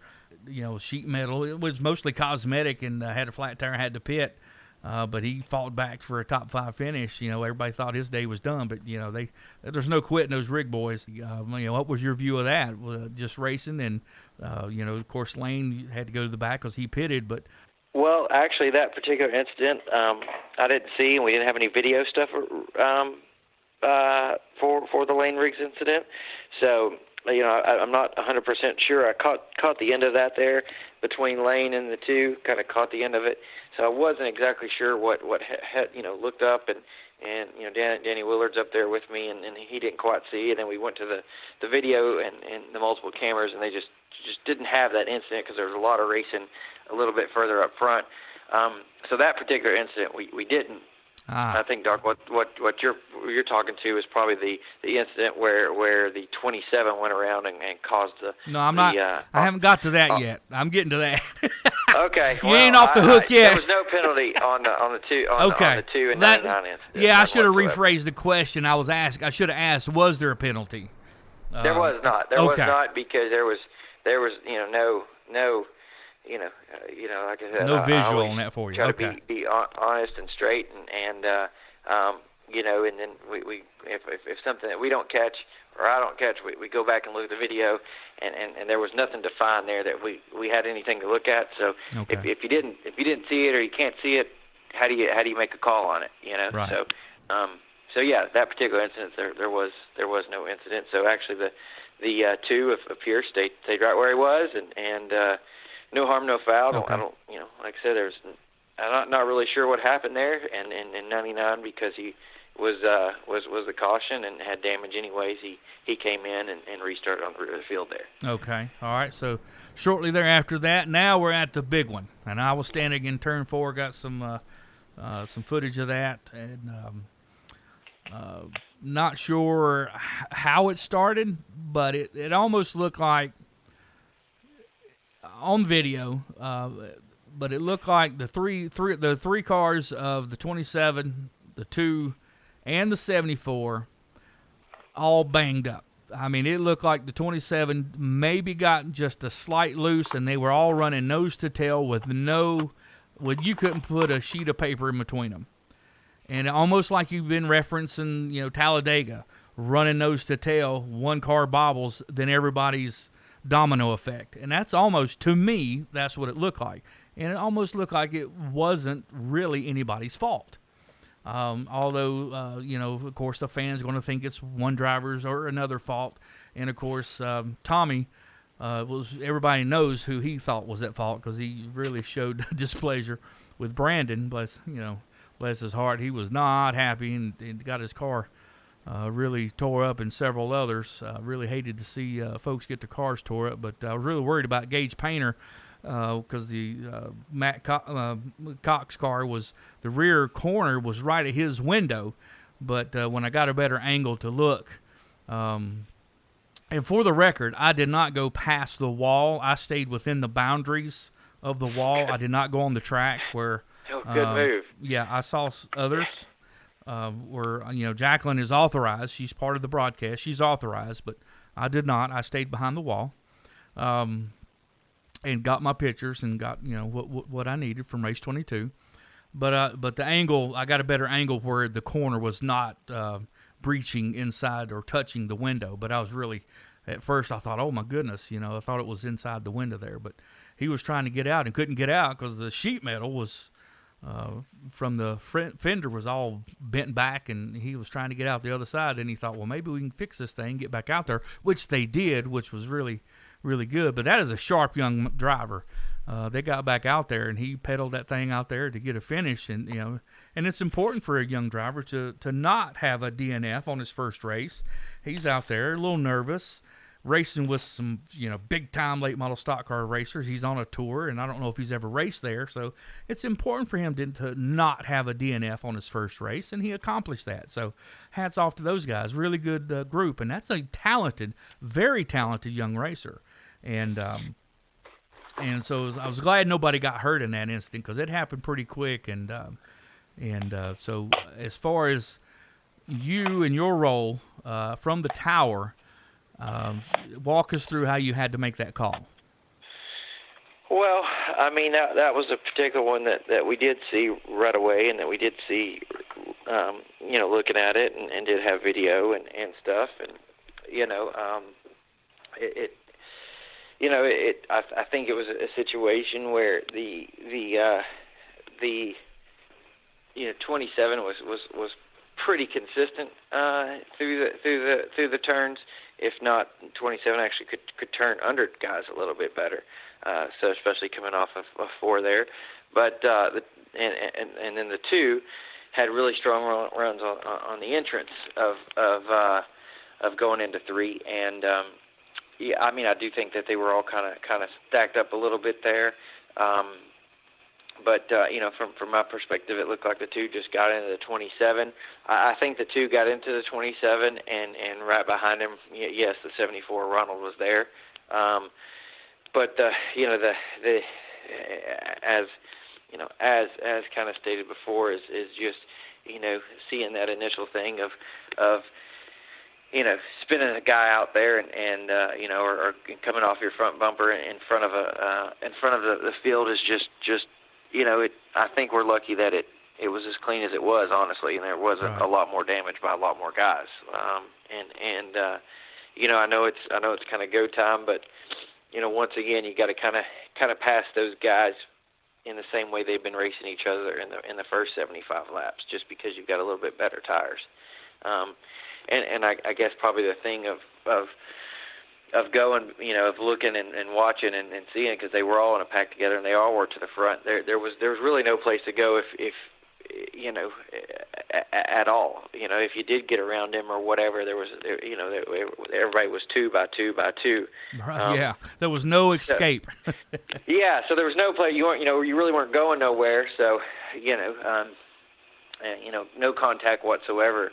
sheet metal. It was mostly cosmetic, and had a flat tire, had to pit. But he fought back for a top 5 finish. Everybody thought his day was done, but there's no quitting those rig boys. What was your view of that? Just racing, and of course Lane had to go to the back because he pitted. But well, actually, that particular incident I didn't see, and we didn't have any video stuff for the Lane Riggs incident. So I'm not 100% sure. I caught the end of that there between Lane and the 2. Kind of caught the end of it. So I wasn't exactly sure what had looked up, and Danny Willard's up there with me, and he didn't quite see. And then we went to the video and the multiple cameras, and they just didn't have that incident because there was a lot of racing a little bit further up front. So that particular incident we didn't I think, Doc, what you're talking to is probably the incident where the 27 went around and caused the. No, I'm not. I haven't got to that yet. I'm getting to that. Okay. You ain't off the hook yet. There was no penalty on the two. Okay. On the 2 and 99 incident. Yeah, I should have rephrased the question. I should have asked, was there a penalty? There was not. There was not, because there was no like I said, no visual on that for you. Try Okay. to be honest and straight, and and then we if something that we don't catch or I don't catch, we go back and look at the video, and there was nothing to find there that we had anything to look at. So if you didn't see it or you can't see it, how do you make a call on it? Right. So yeah, that particular incident there was no incident. So actually the 2 of Pierce stayed right where he was, and no harm, no foul. Okay. I don't like I said, I'm not really sure what happened there, and in 99, because he was the caution and had damage anyways. He came in and restarted on the field there. Okay. All right. So shortly thereafter that, now we're at the big one, and I was standing in turn 4. Got some footage of that, and not sure how it started, but it almost looked like on video. But it looked like the three cars of the 27, the 2, and the 74 all banged up. I mean, it looked like the 27 maybe got just a slight loose, and they were all running nose to tail with you couldn't put a sheet of paper in between them. And almost like you've been referencing, Talladega, running nose to tail, one car bobbles, then everybody's domino effect. And that's almost, to me, that's what it looked like. And it almost looked like it wasn't really anybody's fault. Although, of course, the fans are going to think it's one driver's or another fault. And, of course, Tommy, everybody knows who he thought was at fault, because he really showed displeasure with Brandon. Bless his heart. He was not happy and got his car really tore up, and several others. Really hated to see folks get their cars tore up, but I was really worried about Gage Painter, because the Matt Cox car the rear corner was right at his window, but when I got a better angle to look, and for the record, I did not go past the wall. I stayed within the boundaries of the wall. I did not go on the track where. Good move. Yeah, I saw others where Jacqueline is authorized. She's part of the broadcast. She's authorized, but I did not. I stayed behind the wall. And got my pictures and got what I needed from race 22, but the angle, I got a better angle where the corner was not breaching inside or touching the window. But I was really, at first I thought, oh my goodness, I thought it was inside the window there. But he was trying to get out and couldn't get out because the sheet metal was from the fender was all bent back, and he was trying to get out the other side. And he thought, well, maybe we can fix this thing, get back out there, which they did, which was really good. But that is a sharp young driver. They got back out there, and he pedaled that thing out there to get a finish. And and it's important for a young driver to not have a DNF on his first race. He's out there a little nervous, racing with some big time late model stock car racers. He's on a tour, and I don't know if he's ever raced there, so it's important for him to not have a DNF on his first race, and he accomplished that. So hats off to those guys. Really good group, and that's a talented, very talented young racer. And so I was glad nobody got hurt in that incident, because it happened pretty quick. And so as far as you and your role from the tower, walk us through how you had to make that call. Well, I mean, that was a particular one that we did see right away, and that we did see, looking at it, and did have video and stuff, and I think it was a situation where the 27 was pretty consistent through the turns. If not, 27 actually could turn under guys a little bit better. So especially coming off of 4 there, but and then the 2 had really strong runs on the entrance of going into 3, and yeah, I mean, I do think that they were all kind of stacked up a little bit there, But from my perspective, it looked like the 2 just got into the 27. I think the 2 got into the 27, and right behind him, yes, the 74 Ronald was there. But as kind of stated before, is just seeing that initial thing of spinning a guy out there and or coming off your front bumper in front of the field is just I think we're lucky that it was as clean as it was, honestly, and there wasn't a lot more damage by a lot more guys. I know it's kind of go time, but once again, you got to kind of pass those guys in the same way they've been racing each other in the first 75 laps, just because you've got a little bit better tires. And I guess probably the thing of going, of looking and watching and seeing, because they were all in a pack together and they all were to the front. There was really no place to go if at all. If you did get around him or whatever, everybody was 2 by 2 by 2. Right, there was no escape. Yeah, so there was no place. You really weren't going nowhere. So no contact whatsoever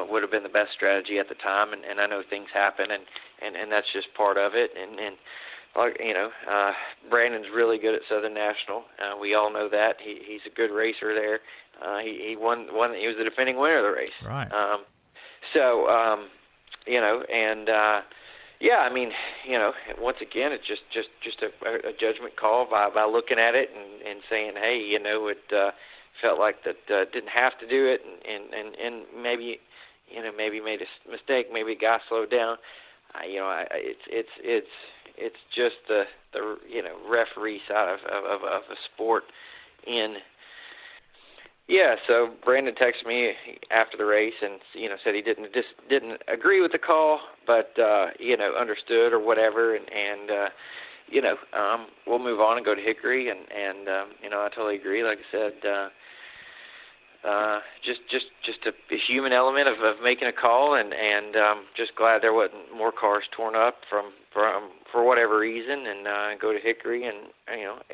would have been the best strategy at the time. And I know things happen, and that's just part of it. And Brandon's really good at Southern National. We all know that. He's a good racer there. He won. He was the defending winner of the race. Right. Once again, it's just a judgment call by looking at it and saying, hey, it felt like that didn't have to do it, and maybe made a mistake, maybe a guy slowed down. It's just the referee side of a sport. So Brandon texted me after the race and said he didn't agree with the call, but understood or whatever, and we'll move on and go to Hickory, and I totally agree. Like I said, just a human element of making a call, and just glad there wasn't more cars torn up from for whatever reason, and go to Hickory, and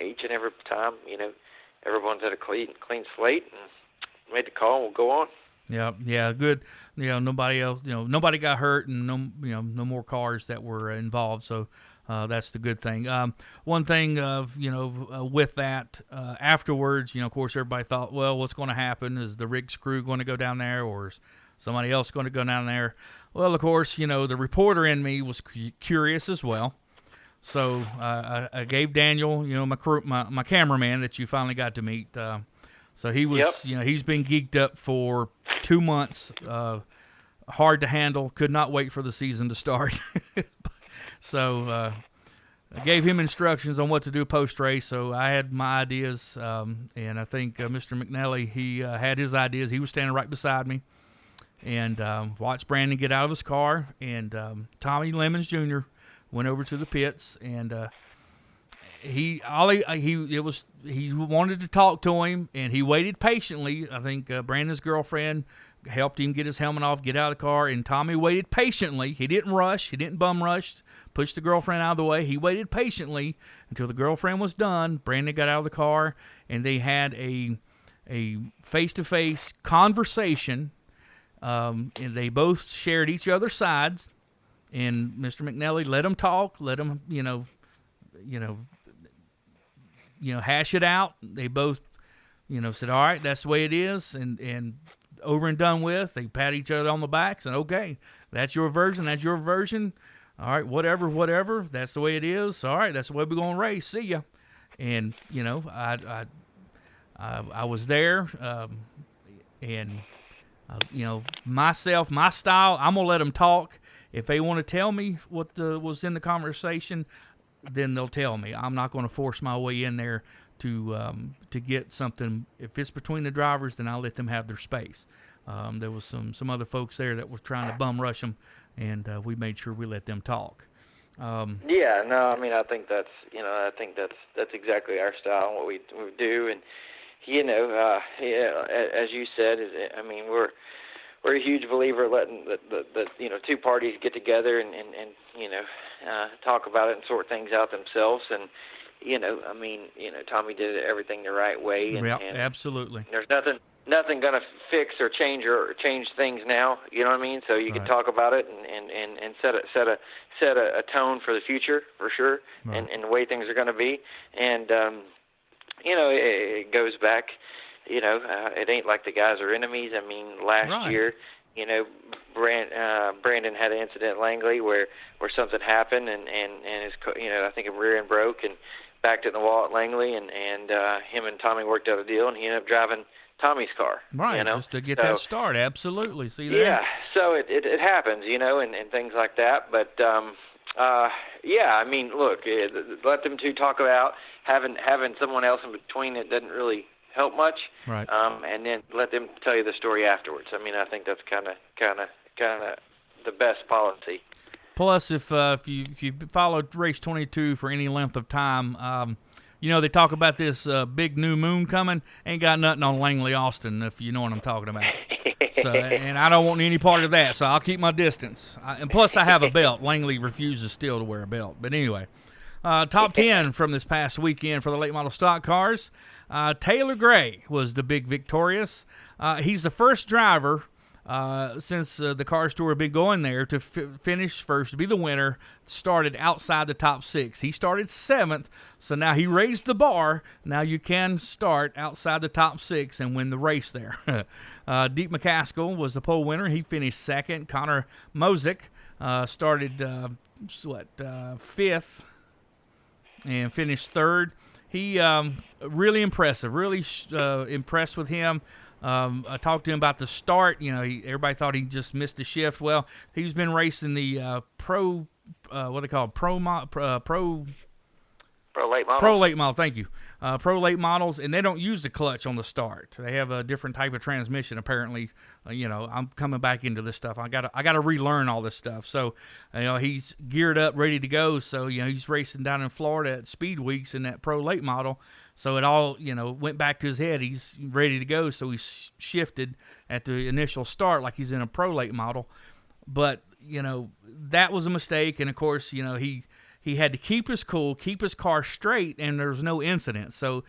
each and every time everyone's at a clean slate and made the call, and we'll go on. Yeah, good. Nobody else, nobody got hurt, and no more cars that were involved. So that's the good thing. One thing, with that, afterwards, of course, everybody thought, well, what's going to happen? Is the Riggs crew going to go down there, or is somebody else going to go down there? Well, of course, the reporter in me was curious as well. So I gave Daniel, my cameraman that you finally got to meet. So he was, he's been geeked up for 2 months. Hard to handle. Could not wait for the season to start. So I gave him instructions on what to do post-race. So I had my ideas, and I think Mr. McNally, he had his ideas. He was standing right beside me, and watched Brandon get out of his car. And Tommy Lemons Jr. went over to the pits, and he wanted to talk to him, and he waited patiently. I think Brandon's girlfriend helped him get his helmet off, get out of the car, and Tommy waited patiently. He didn't rush. He didn't bum rush, push the girlfriend out of the way. He waited patiently until the girlfriend was done. Brandon got out of the car, and they had a face-to-face conversation, and they both shared each other's sides. And Mr. McNally let them talk, let them, hash it out. They both, said, all right, that's the way it is, and over and done with. They pat each other on the backs, and okay, that's your version, that's your version. All right, whatever, that's the way it is. All right, that's the way we're going to race. See ya. And, I was there, and, myself, my style, I'm going to let them talk. If they want to tell me what was in the conversation, then they'll tell me. I'm not going to force my way in there to get something. If it's between the drivers, then I'll let them have their space. There was some other folks there that were trying to bum rush them, and we made sure we let them talk. I think that's exactly our style and what we do. And as you said, we're a huge believer of letting the two parties get together and talk about it and sort things out themselves. And Tommy did everything the right way. And, Yeah, and absolutely. there's nothing going to fix or change things now. You know what I mean? So you can Right. talk about it and set a tone for the future for sure, Right. and the way things are going to be. And it goes back. It ain't like the guys are enemies. I mean, last Right. year, Brandon had an incident at Langley where something happened and his I think a rear end broke and backed it in the wall at Langley, and him and Tommy worked out a deal, and he ended up driving Tommy's car. Right, just to get that start. Absolutely. See there? Yeah, so it happens, and things like that. But I mean, look, let them two talk about having someone else in between. It doesn't really help much. Right. And then let them tell you the story afterwards. I mean, I think that's kind of the best policy. Plus, if you followed race 22 for any length of time, they talk about this big new moon coming. Ain't got nothing on Langley Austin, if you know what I'm talking about. So, and I don't want any part of that, so I'll keep my distance. And plus, I have a belt. Langley refuses still to wear a belt. But anyway, top 10 from this past weekend for the late model stock cars. Taylor Gray was the big victorious. He's the first driver since the Cars Tour had been going there to finish first, to be the winner, started outside the top 6. He started 7th, so now he raised the bar. Now you can start outside the top 6 and win the race there. Deep McCaskill was the pole winner. He finished 2nd. Connor Mosick started 5th and finished 3rd. He really impressive, really impressed with him. I talked to him about the start. Everybody thought he just missed a shift. Well, he's been racing the pro late models. Pro late model, thank you. Pro late models, and they don't use the clutch on the start. They have a different type of transmission. Apparently, I'm coming back into this stuff. I gotta relearn all this stuff. So, he's geared up, ready to go. So, he's racing down in Florida at Speed Weeks in that pro late model. So it all, went back to his head. He's ready to go. So he shifted at the initial start like he's in a pro late model. But, that was a mistake. And, of course, he had to keep his cool, keep his car straight, and there was no incident. So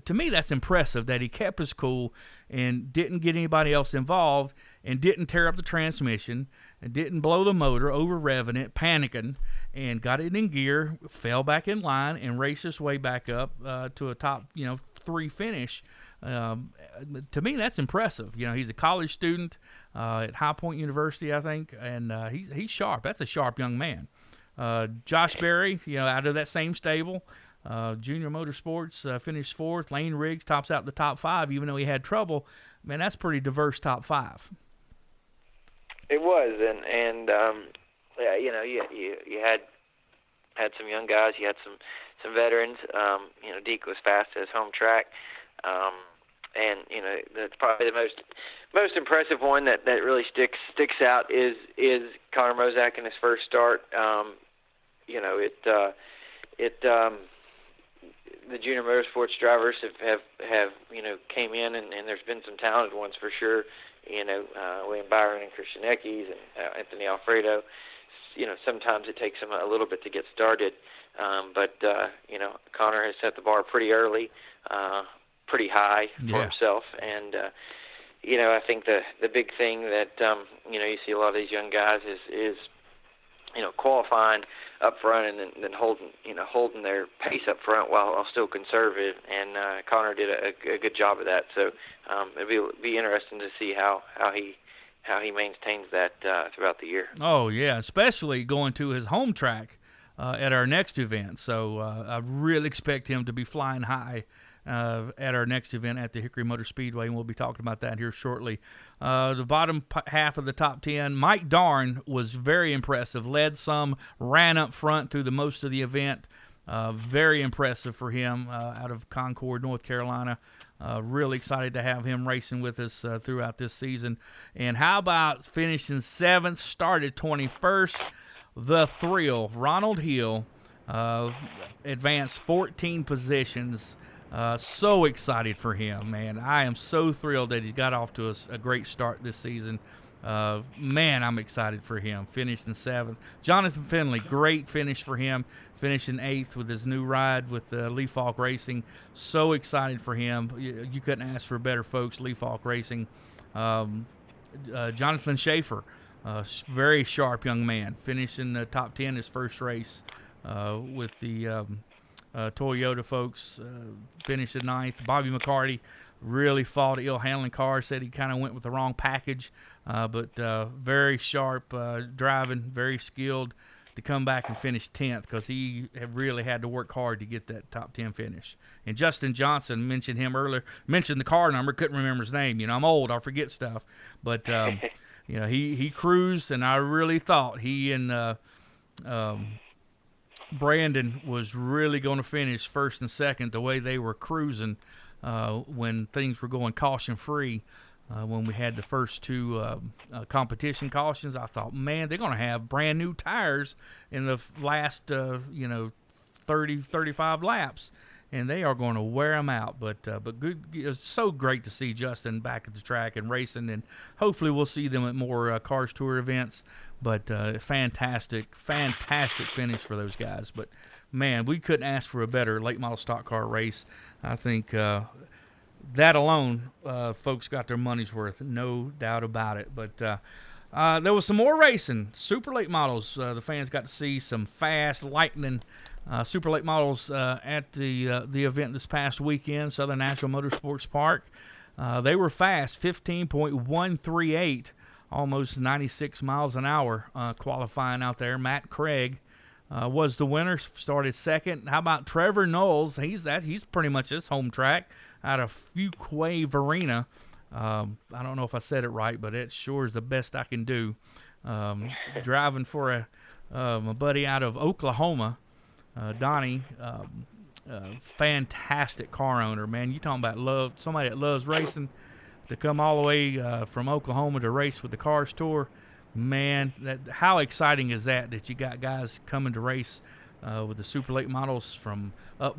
to me, that's impressive that he kept his cool and didn't get anybody else involved and didn't tear up the transmission and didn't blow the motor, over-revving it, panicking, and got it in gear, fell back in line, and raced his way back up to a top 3 finish. To me, that's impressive. He's a college student at High Point University, I think, and he's sharp. That's a sharp young man. Josh Berry, out of that same stable, Junior Motorsports, finished 4th. Lane Riggs tops out the top 5, even though he had trouble. Man, that's pretty diverse top 5. It was, and you had some young guys, you had some veterans. Deke was fast at his home track, and that's probably the most impressive one that really sticks out is Connor Mosick in his first start. The junior motorsports drivers have came in, and there's been some talented ones for sure. William Byron and Christian Eckes and Anthony Alfredo. Sometimes it takes them a little bit to get started, but Connor has set the bar pretty early, pretty high for himself, and I think the big thing that you see a lot of these young guys is qualifying up front and then holding their pace up front while still conservative, and Connor did a good job of that. So it'll be interesting to see how he maintains that throughout the year. Oh yeah, especially going to his home track at our next event. So I really expect him to be flying high at our next event at the Hickory Motor Speedway, and we'll be talking about that here shortly. The bottom half of the top 10, Mike Darn was very impressive. Led some, ran up front through the most of the event. Very impressive for him out of Concord, North Carolina. Really excited to have him racing with us throughout this season. And how about finishing 7th, started 21st? The thrill, Ronald Hill advanced 14 positions. So excited for him, man. I am so thrilled that he got off to a great start this season. Man, I'm excited for him. Finished in 7th. Jonathan Finley, great finish for him. Finishing 8th with his new ride with Lee Falk Racing. So excited for him. You couldn't ask for better folks, Lee Falk Racing. Jonathan Schaefer, very sharp young man. Finished in the top 10 his first race with the Toyota folks. Finished at 9th. Bobby McCarty really fought an ill handling car. Said he kind of went with the wrong package, but very sharp driving, very skilled to come back and finish 10th because he really had to work hard to get that top 10 finish. And Justin Johnson, mentioned him earlier, mentioned the car number, couldn't remember his name. I'm old, I forget stuff. But, he cruised, and I really thought he and Brandon was really going to finish 1st and 2nd the way they were cruising when things were going caution-free. When we had the first 2 competition cautions, I thought, man, they're going to have brand new tires in the last, 30, 35 laps, and they are going to wear them out. But good, it's so great to see Justin back at the track and racing, and hopefully we'll see them at more Cars Tour events. But fantastic finish for those guys. But man, we couldn't ask for a better late model stock car race. I think. That alone, folks got their money's worth, no doubt about it. But there was some more racing. Super late models, the fans got to see some fast, lightning super late models at the event this past weekend, Southern National Motorsports Park. They were fast, 15.138, almost 96 miles an hour qualifying out there. Matt Craig was the winner, started 2nd. How about Trevor Knowles? He's pretty much his home track out of Fuquay Verena. I don't know if I said it right, but it sure is the best I can do. Driving for a buddy out of Oklahoma, Donnie. Fantastic car owner, man. You talking about somebody that loves racing, to come all the way from Oklahoma to race with the Cars Tour. Man, how exciting is that you got guys coming to race with the super late models from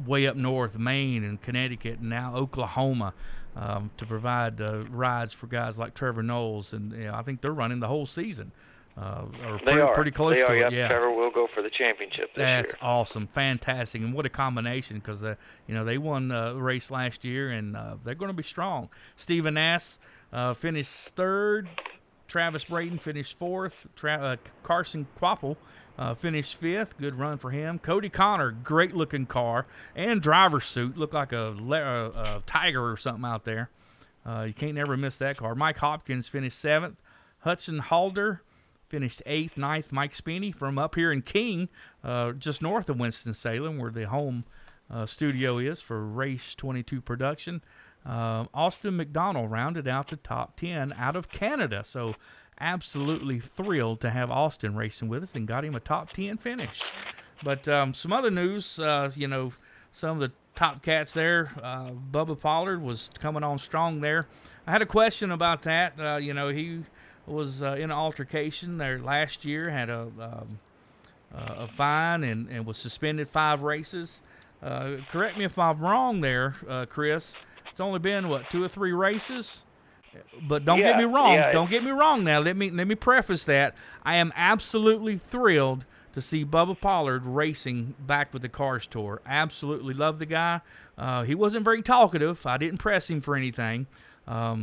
way up north, Maine and Connecticut, and now Oklahoma, to provide rides for guys like Trevor Knowles. And I think they're running the whole season. Or pretty close to it. Yeah, Trevor will go for the championship this year. That's awesome, fantastic, and what a combination, because they won the race last year, and they're going to be strong. Stephen Nass finished 3rd. Travis Brayton finished 4th. Carson Quapple finished 5th. Good run for him. Cody Connor, great-looking car and driver's suit. Looked like a tiger or something out there. You can't never miss that car. Mike Hopkins finished 7th. Hudson Halder finished 8th. 9th, Mike Speeney from up here in King, just north of Winston-Salem, where the home studio is for Race 22 production. Austin McDonald rounded out the top 10 out of Canada. So absolutely thrilled to have Austin racing with us, and got him a top 10 finish. But some other news, some of the top cats there. Bubba Pollard was coming on strong there. I had a question about that. He was in an altercation there last year, had a fine and was suspended 5 races. Correct me if I'm wrong there, Chris. It's only been 2 or 3 races, but don't get me wrong. Don't get me wrong. Now let me preface that I am absolutely thrilled to see Bubba Pollard racing back with the Cars Tour. Absolutely love the guy. He wasn't very talkative. I didn't press him for anything. I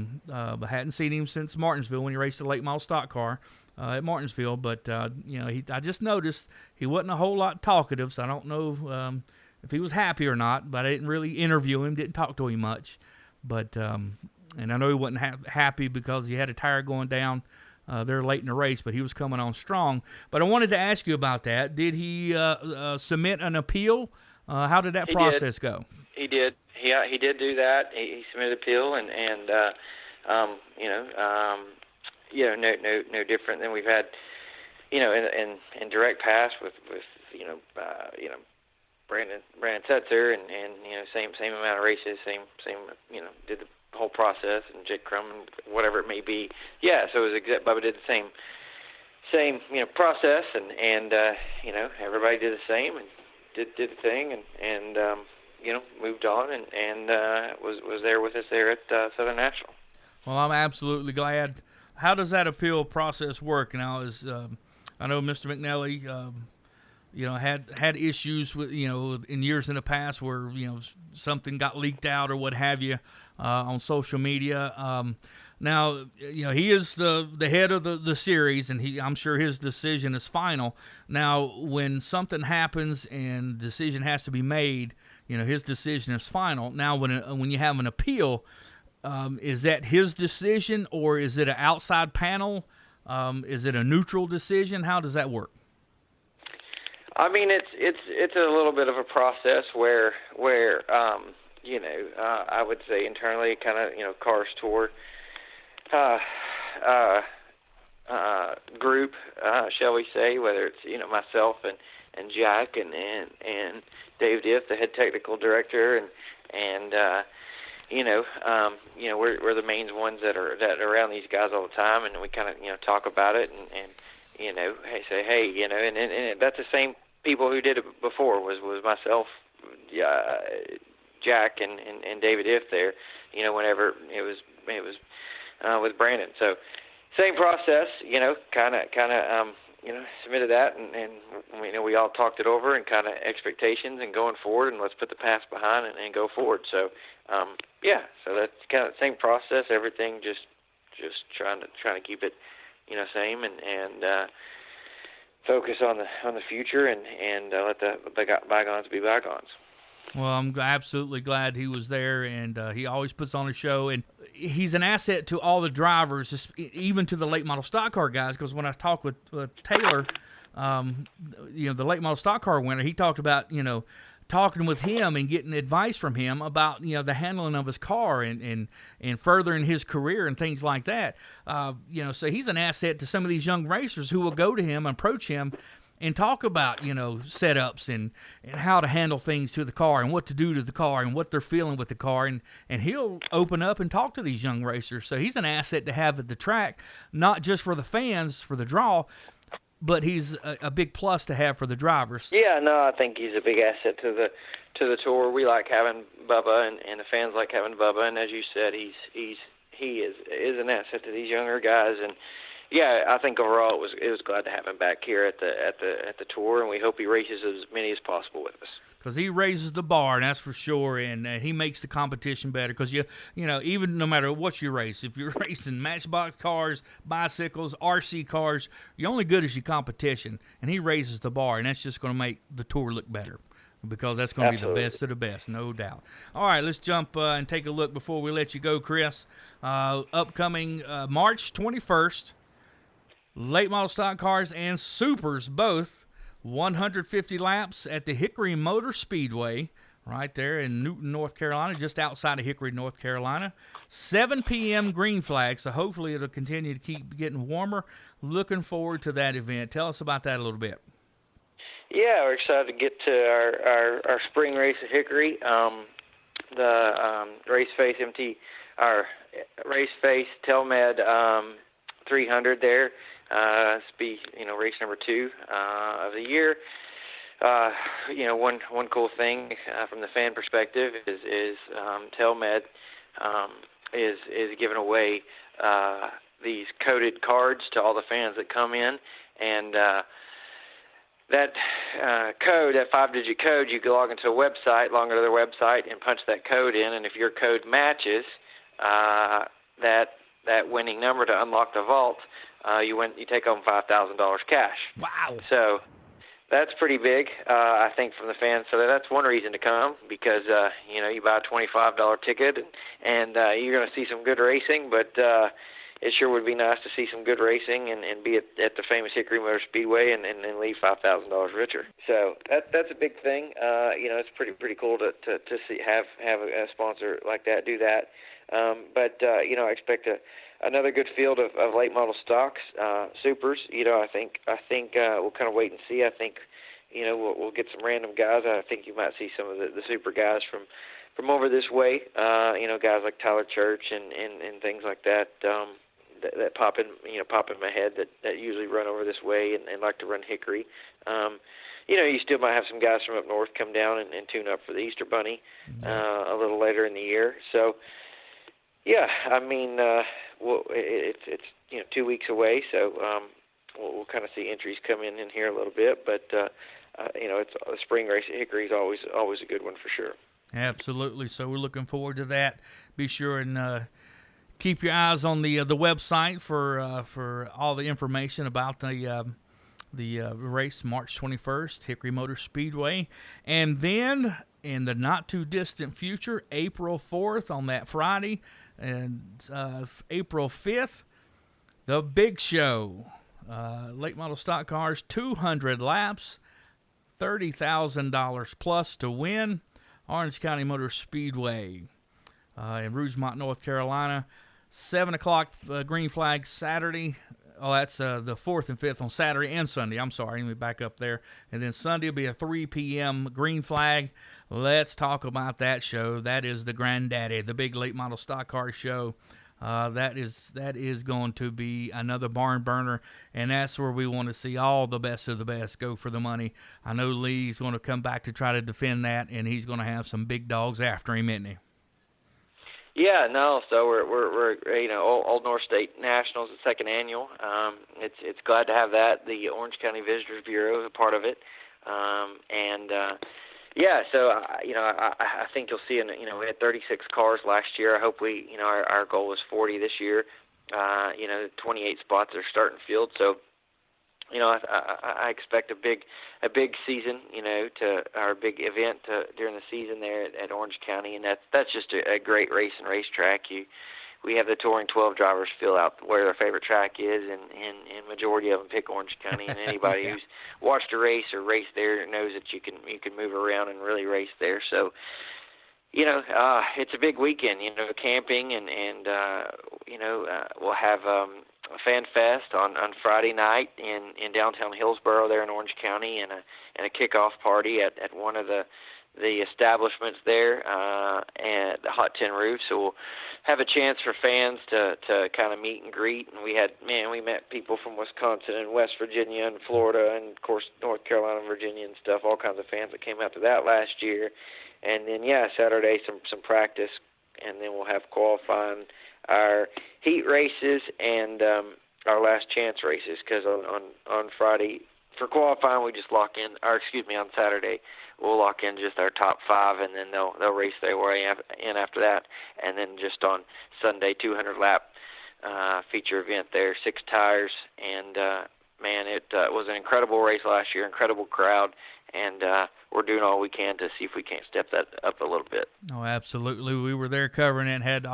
hadn't seen him since Martinsville when he raced the late model stock car at Martinsville. But I just noticed he wasn't a whole lot talkative, so I don't know if he was happy or not, but I didn't really interview him, didn't talk to him much. But and I know he wasn't happy because he had a tire going down there late in the race, but he was coming on strong. But I wanted to ask you about that. Did he submit an appeal? How did that process go? He did. He did do that. He submitted an appeal, and no different than we've had, in direct past with Brandon Setzer, and same amount of races, same did the whole process, and Jake Crum and whatever it may be. Yeah, so it was Bubba did the same process, and everybody did the same and did the thing, and moved on and was there with us there at Southern National. Well, I'm absolutely glad how does that appeal process work now? I know Mr. McNally, had issues with, in years in the past where, something got leaked out or what have you on social media. Now, he is the head of the series, and I'm sure his decision is final. Now, when something happens and decision has to be made, his decision is final. Now, when you have an appeal, is that his decision, or is it an outside panel? Is it a neutral decision? How does that work? I mean, it's a little bit of a process where I would say internally, kind of, Cars Tour group, shall we say, whether it's myself and Jack and Dave Diff, the head technical director, and we're the main ones that are around these guys all the time, and we kind of talk about it and say, hey, and that's the same people who did it before was myself, Jack and David If there, whenever it was with Brandon. So same process, kind of submitted that, and we all talked it over and kind of expectations and going forward, and let's put the past behind and go forward. So so that's kind of the same process. Everything just trying to keep it same and focus on the future and let the bygones be bygones. Well, I'm absolutely glad he was there, and he always puts on a show, and he's an asset to all the drivers, even to the late model stock car guys, because when I talked with Taylor, the late model stock car winner, he talked about, talking with him and getting advice from him about, the handling of his car and furthering his career and things like that. So he's an asset to some of these young racers who will go to him and approach him and talk about, setups and how to handle things to the car and what to do to the car and what they're feeling with the car. And he'll open up and talk to these young racers. So he's an asset to have at the track, not just for the fans, for the draw, but he's a big plus to have for the drivers. Yeah, no, I think he's a big asset to the tour. We like having Bubba, and the fans like having Bubba. And as you said, he is an asset to these younger guys. And yeah, I think overall it was glad to have him back here at the tour, and we hope he races as many as possible with us. Because he raises the bar, and that's for sure, and he makes the competition better. Because even no matter what you race, if you're racing Matchbox cars, bicycles, RC cars, you're only good as your competition, and he raises the bar, and that's just going to make the tour look better. Because that's going to be the best of the best, no doubt. All right, let's jump and take a look before we let you go, Chris. Upcoming March 21st, late model stock cars and supers both. 150 laps at the Hickory Motor Speedway right there in Newton, North Carolina, just outside of Hickory, North Carolina. 7 p.m. green flag, so hopefully it'll continue to keep getting warmer. Looking forward to that event. Tell us about that a little bit. Yeah, we're excited to get to our spring race at Hickory. The Race Face Telmed 300 there. This be race number 2 of the year. One cool thing from the fan perspective is Telmed is giving away these coded cards to all the fans that come in, and that code, that 5-digit code, you can log into a website, log into their website, and punch that code in, and if your code matches that winning number to unlock the vault, you take home $5,000 cash. Wow! So that's pretty big, I think, from the fans. So that's one reason to come, because you buy a $25 ticket and you're going to see some good racing, but it sure would be nice to see some good racing and be at the famous Hickory Motor Speedway and leave $5,000 richer. So that's a big thing. It's pretty cool to see have a sponsor like that do that. I expect another good field of late model stocks, supers. I think we'll kind of wait and see. I think we'll get some random guys. I think you might see some of the super guys from over this way. Guys like Tyler Church and things like that. That pop in my head that usually run over this way and like to run Hickory. You still might have some guys from up north come down and tune up for the Easter Bunny a little later in the year. So, yeah, I mean, it's 2 weeks away. So we'll kind of see entries come in here a little bit. But it's a spring race at Hickory is always a good one for sure. Absolutely. So we're looking forward to that. Be sure and keep your eyes on the website for all the information about the race, March 21st, Hickory Motor Speedway. And then in the not-too-distant future, April 4th on that Friday, and April 5th, the big show, late model stock cars, 200 laps, $30,000 plus to win, Orange County Motor Speedway in Rougemont, North Carolina. 7 o'clock green flag Saturday. Oh, that's the 4th and 5th on Saturday and Sunday. I'm sorry. Let me back up there. And then Sunday will be a 3 p.m. green flag. Let's talk about that show. That is the granddaddy, the big late model stock car show. That is going to be another barn burner, and that's where we want to see all the best of the best go for the money. I know Lee's going to come back to try to defend that, and he's going to have some big dogs after him, isn't he? Yeah, no. So we're Old North State Nationals, the second annual. It's glad to have that. The Orange County Visitors Bureau is a part of it, yeah. So I think you'll see. We had 36 cars last year. I hope our goal was 40 this year. 28 spots are starting field. So I expect a big season, our big event during the season there at Orange County, and that's just a great race and racetrack. We have the touring 12 drivers fill out where their favorite track is, and majority of them pick Orange County. And anybody who's watched a race or raced there knows that you can move around and really race there. So it's a big weekend, camping, and we'll have a fan fest on Friday night in downtown Hillsboro there in Orange County, and a kickoff party at one of the establishments there at the Hot Tin Roof. So we'll have a chance for fans to kind of meet and greet. And we met people from Wisconsin and West Virginia and Florida and, of course, North Carolina and Virginia and stuff, all kinds of fans that came out to that last year. And then, Saturday, some practice, and then we'll have qualifying, our heat races, and our last chance races, because on Friday, for qualifying, we just on Saturday, we'll lock in just our top 5, and then they'll race their way in after that. And then just on Sunday, 200-lap feature event there, 6 tires. And, it was an incredible race last year, incredible crowd. And we're doing all we can to see if we can't step that up a little bit. Oh, absolutely. We were there covering it, had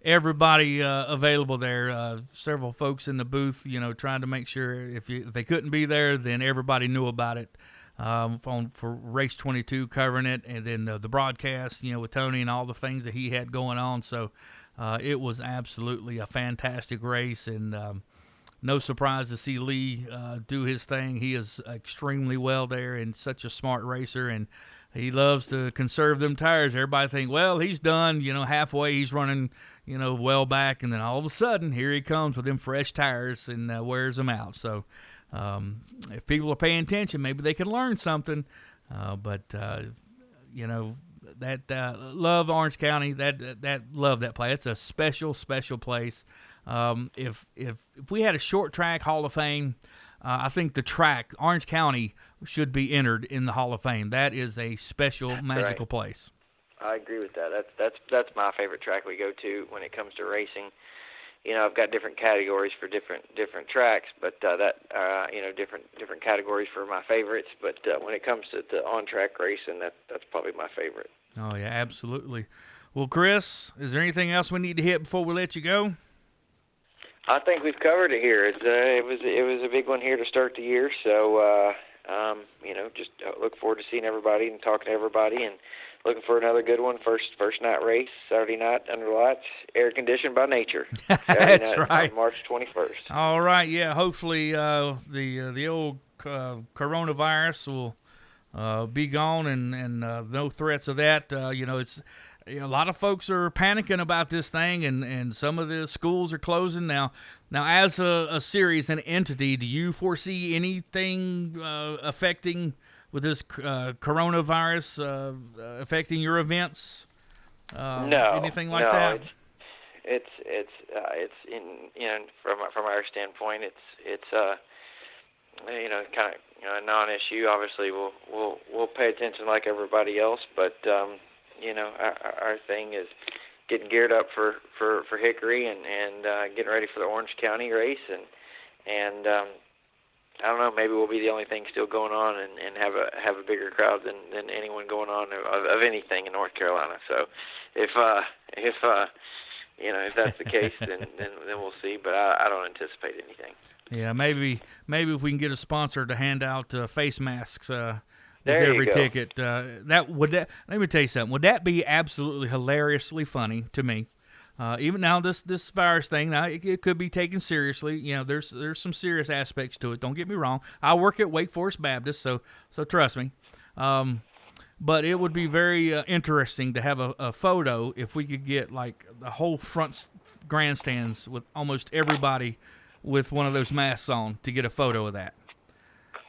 everybody available there. Several folks in the booth, trying to make sure if they couldn't be there, then everybody knew about it. For Race 22 covering it, and then the broadcast, with Tony and all the things that he had going on. So it was absolutely a fantastic race, and no surprise to see Lee do his thing. He is extremely well there and such a smart racer, and he loves to conserve them tires. Everybody think, well, he's done, halfway he's running, well back, and then all of a sudden, here he comes with them fresh tires and wears them out. So if people are paying attention, maybe they can learn something. But love Orange County, that love that place. It's a special, special place. If we had a short track Hall of Fame, I think the track Orange County should be entered in the Hall of Fame. That is a special, magical place. I agree with that. That's my favorite track we go to when it comes to racing. I've got different categories for different tracks, but different categories for my favorites. But when it comes to the on-track racing, that's probably my favorite. Oh yeah, absolutely. Well, Chris, is there anything else we need to hit before we let you go? I think we've covered it here. It was a big one here to start the year. So just look forward to seeing everybody and talking to everybody, and looking for another good one. First night race, Saturday night under lights, air conditioned by nature. That's right. On March 21st. All right, yeah. Hopefully the old coronavirus will be gone, and no threats of that. It's a lot of folks are panicking about this thing, and some of the schools are closing now. Now, as a series, an entity, do you foresee anything affecting with this coronavirus affecting your events? No. Anything like that? it's in from our standpoint, it's kind of a non-issue. Obviously, we'll pay attention like everybody else, but our thing is getting geared up for Hickory and getting ready for the Orange County race, and I don't know, maybe we'll be the only thing still going on and have a bigger crowd than anyone going on of anything in North Carolina. So if that's the case, then we'll see. But I don't anticipate anything. Yeah, maybe if we can get a sponsor to hand out face masks with There you every go. ticket, let me tell you something. Would that be absolutely hilariously funny to me? Even now, this virus thing, now it could be taken seriously. There's some serious aspects to it. Don't get me wrong. I work at Wake Forest Baptist, so trust me. But it would be very interesting to have a photo if we could get like the whole front grandstands with almost everybody with one of those masks on to get a photo of that.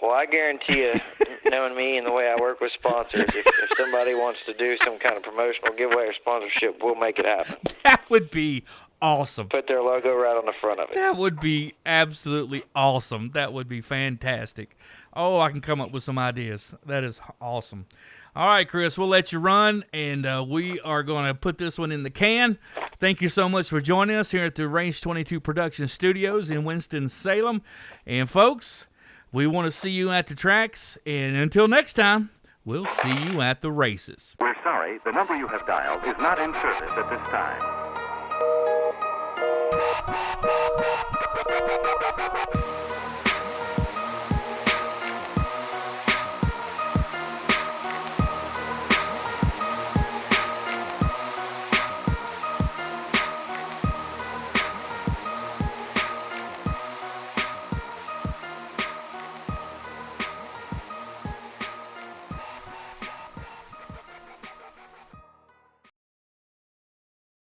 Well, I guarantee you, knowing me and the way I work with sponsors, if somebody wants to do some kind of promotional giveaway or sponsorship, we'll make it happen. That would be awesome. Put their logo right on the front of it. That would be absolutely awesome. That would be fantastic. Oh, I can come up with some ideas. That is awesome. All right, Chris, we'll let you run, and we are going to put this one in the can. Thank you so much for joining us here at the Race 22 Production Studios in Winston-Salem. And, folks, we want to see you at the tracks, and until next time, we'll see you at the races. We're sorry, the number you have dialed is not in service at this time.